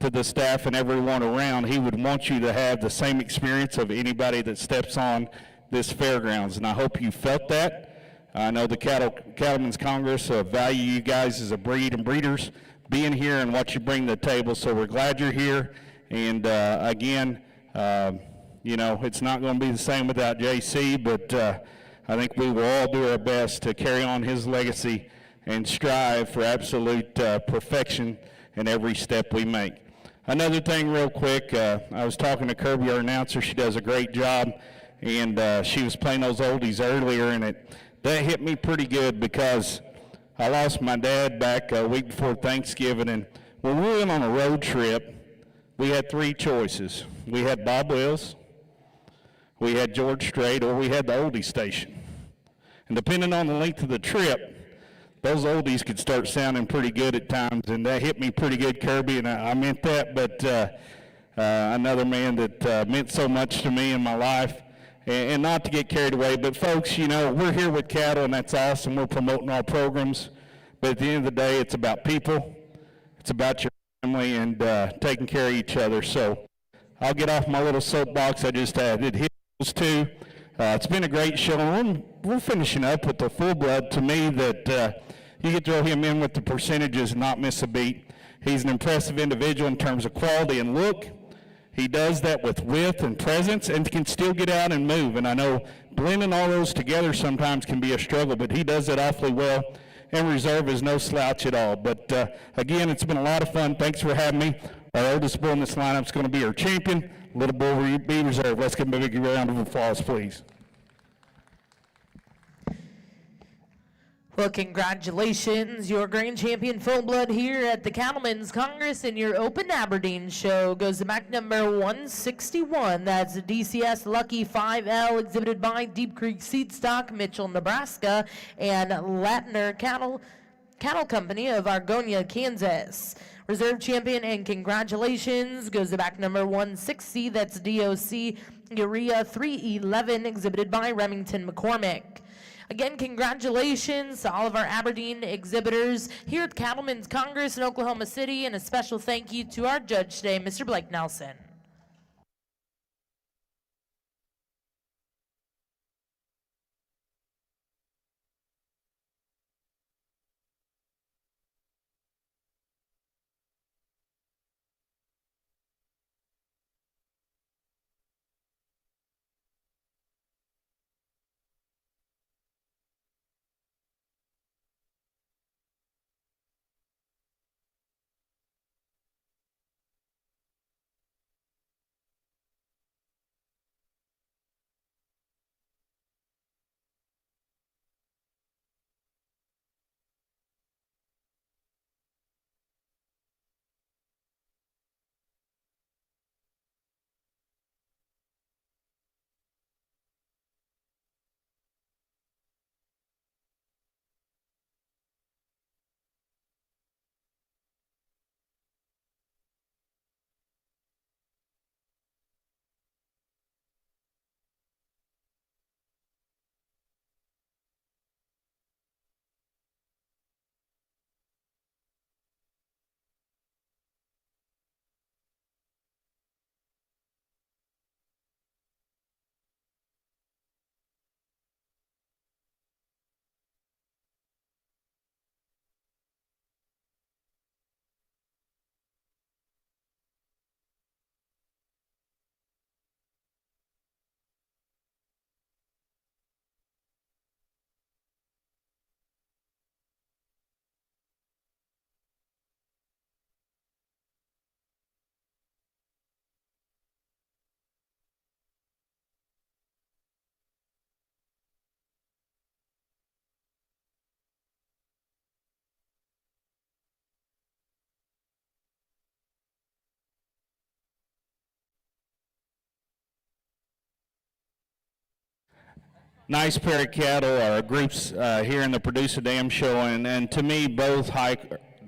Speaker 3: to the staff and everyone around, he would want you to have the same experience of anybody that steps on this fairgrounds. And I hope you felt that. I know the Cattlemen's Congress value you guys as a breed and breeders being here and what you bring to the table. So we're glad you're here. And again, you know, it's not going to be the same without JC, but I think we will all do our best to carry on his legacy and strive for absolute perfection in every step we make. Another thing real quick, I was talking to Kirby, our announcer. She does a great job, and she was playing those oldies earlier, and that hit me pretty good because I lost my dad back a week before Thanksgiving, and when we went on a road trip, we had three choices. We had Bob Wills, we had George Strait, or we had the oldie station. And depending on the length of the trip, those oldies could start sounding pretty good at times, and that hit me pretty good, Kirby, and I meant that, but another man that meant so much to me in my life, and not to get carried away, but folks, you know, we're here with cattle, and that's awesome. We're promoting our programs, but at the end of the day, it's about people, it's about your family, and taking care of each other. So I'll get off my little soapbox I just had. It hit those two. It's been a great show, and we're finishing up with the full blood. To me, that you could throw him in with the percentages and not miss a beat. He's an impressive individual in terms of quality and look. He does that with width and presence and can still get out and move. And I know blending all those together sometimes can be a struggle, but he does it awfully well. And reserve is no slouch at all. But again, it's been a lot of fun. Thanks for having me. Our oldest bull in this lineup is going to be our champion. Little bull be reserved. Let's give him a big round of applause, please.
Speaker 2: Well, congratulations. Your grand champion full blood here at the Cattlemen's Congress, and your Open Aberdeen show goes to back number 161. That's the DCS Lucky 5L, exhibited by Deep Creek Seed Stock, Mitchell, Nebraska, and Latner Cattle Company of Argonia, Kansas. Reserve champion and congratulations goes to back number 160. That's DOC Urea 311, exhibited by Remington McCormick. Again, congratulations to all of our Aberdeen exhibitors here at Cattlemen's Congress in Oklahoma City, and a special thank you to our judge today, Mr. Blake Nelson.
Speaker 3: nice pair of cattle, or groups here in the Producer Dam Show, and to me, both high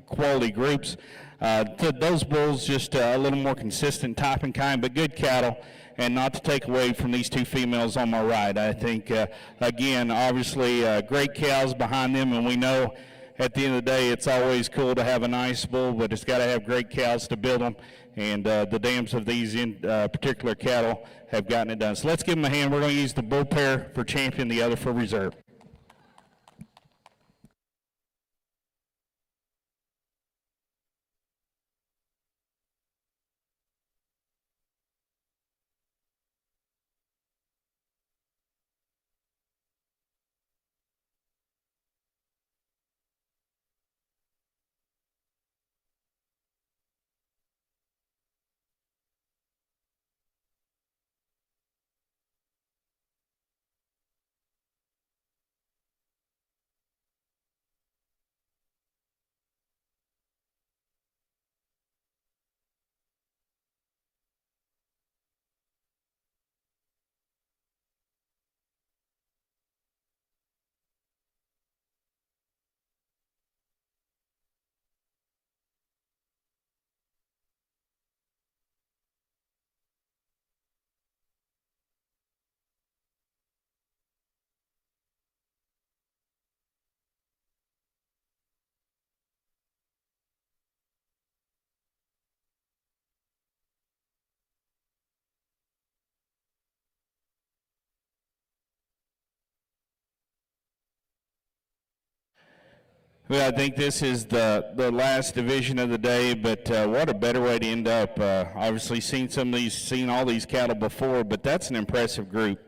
Speaker 3: quality groups. Those bulls just a little more consistent type and kind, but good cattle, and not to take away from these two females on my right. I think, again, obviously great cows behind them, and we know at the end of the day it's always cool to have a nice bull, but it's got to have great cows to build them, and the dams of these particular cattle have gotten it done. So let's give them a hand. We're going to use the bull pair for champion, the other for reserve. Well, I think this is the last division of the day, but what a better way to end up. Obviously seen all these cattle before, but that's an impressive group.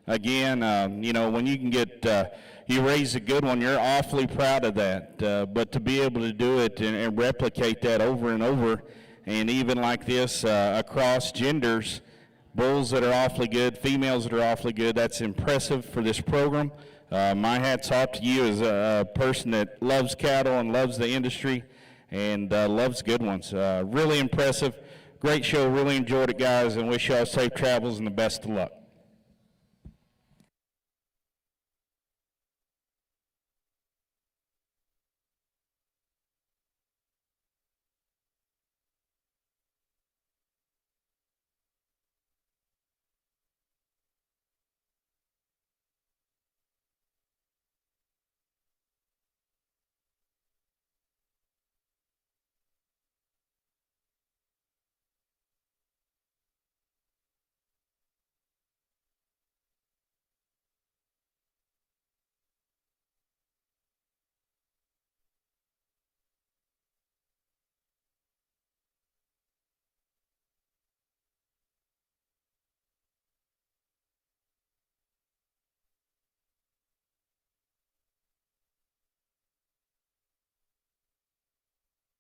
Speaker 3: Again, you know, when you can get, you raise a good one, you're awfully proud of that. But to be able to do it and replicate that over and over, and even like this across genders, bulls that are awfully good, females that are awfully good, that's impressive for this program. My hat's off to you as a person that loves cattle and loves the industry and loves good ones. Really impressive. Great show. Really enjoyed it, guys, and wish y'all safe travels and the best of luck.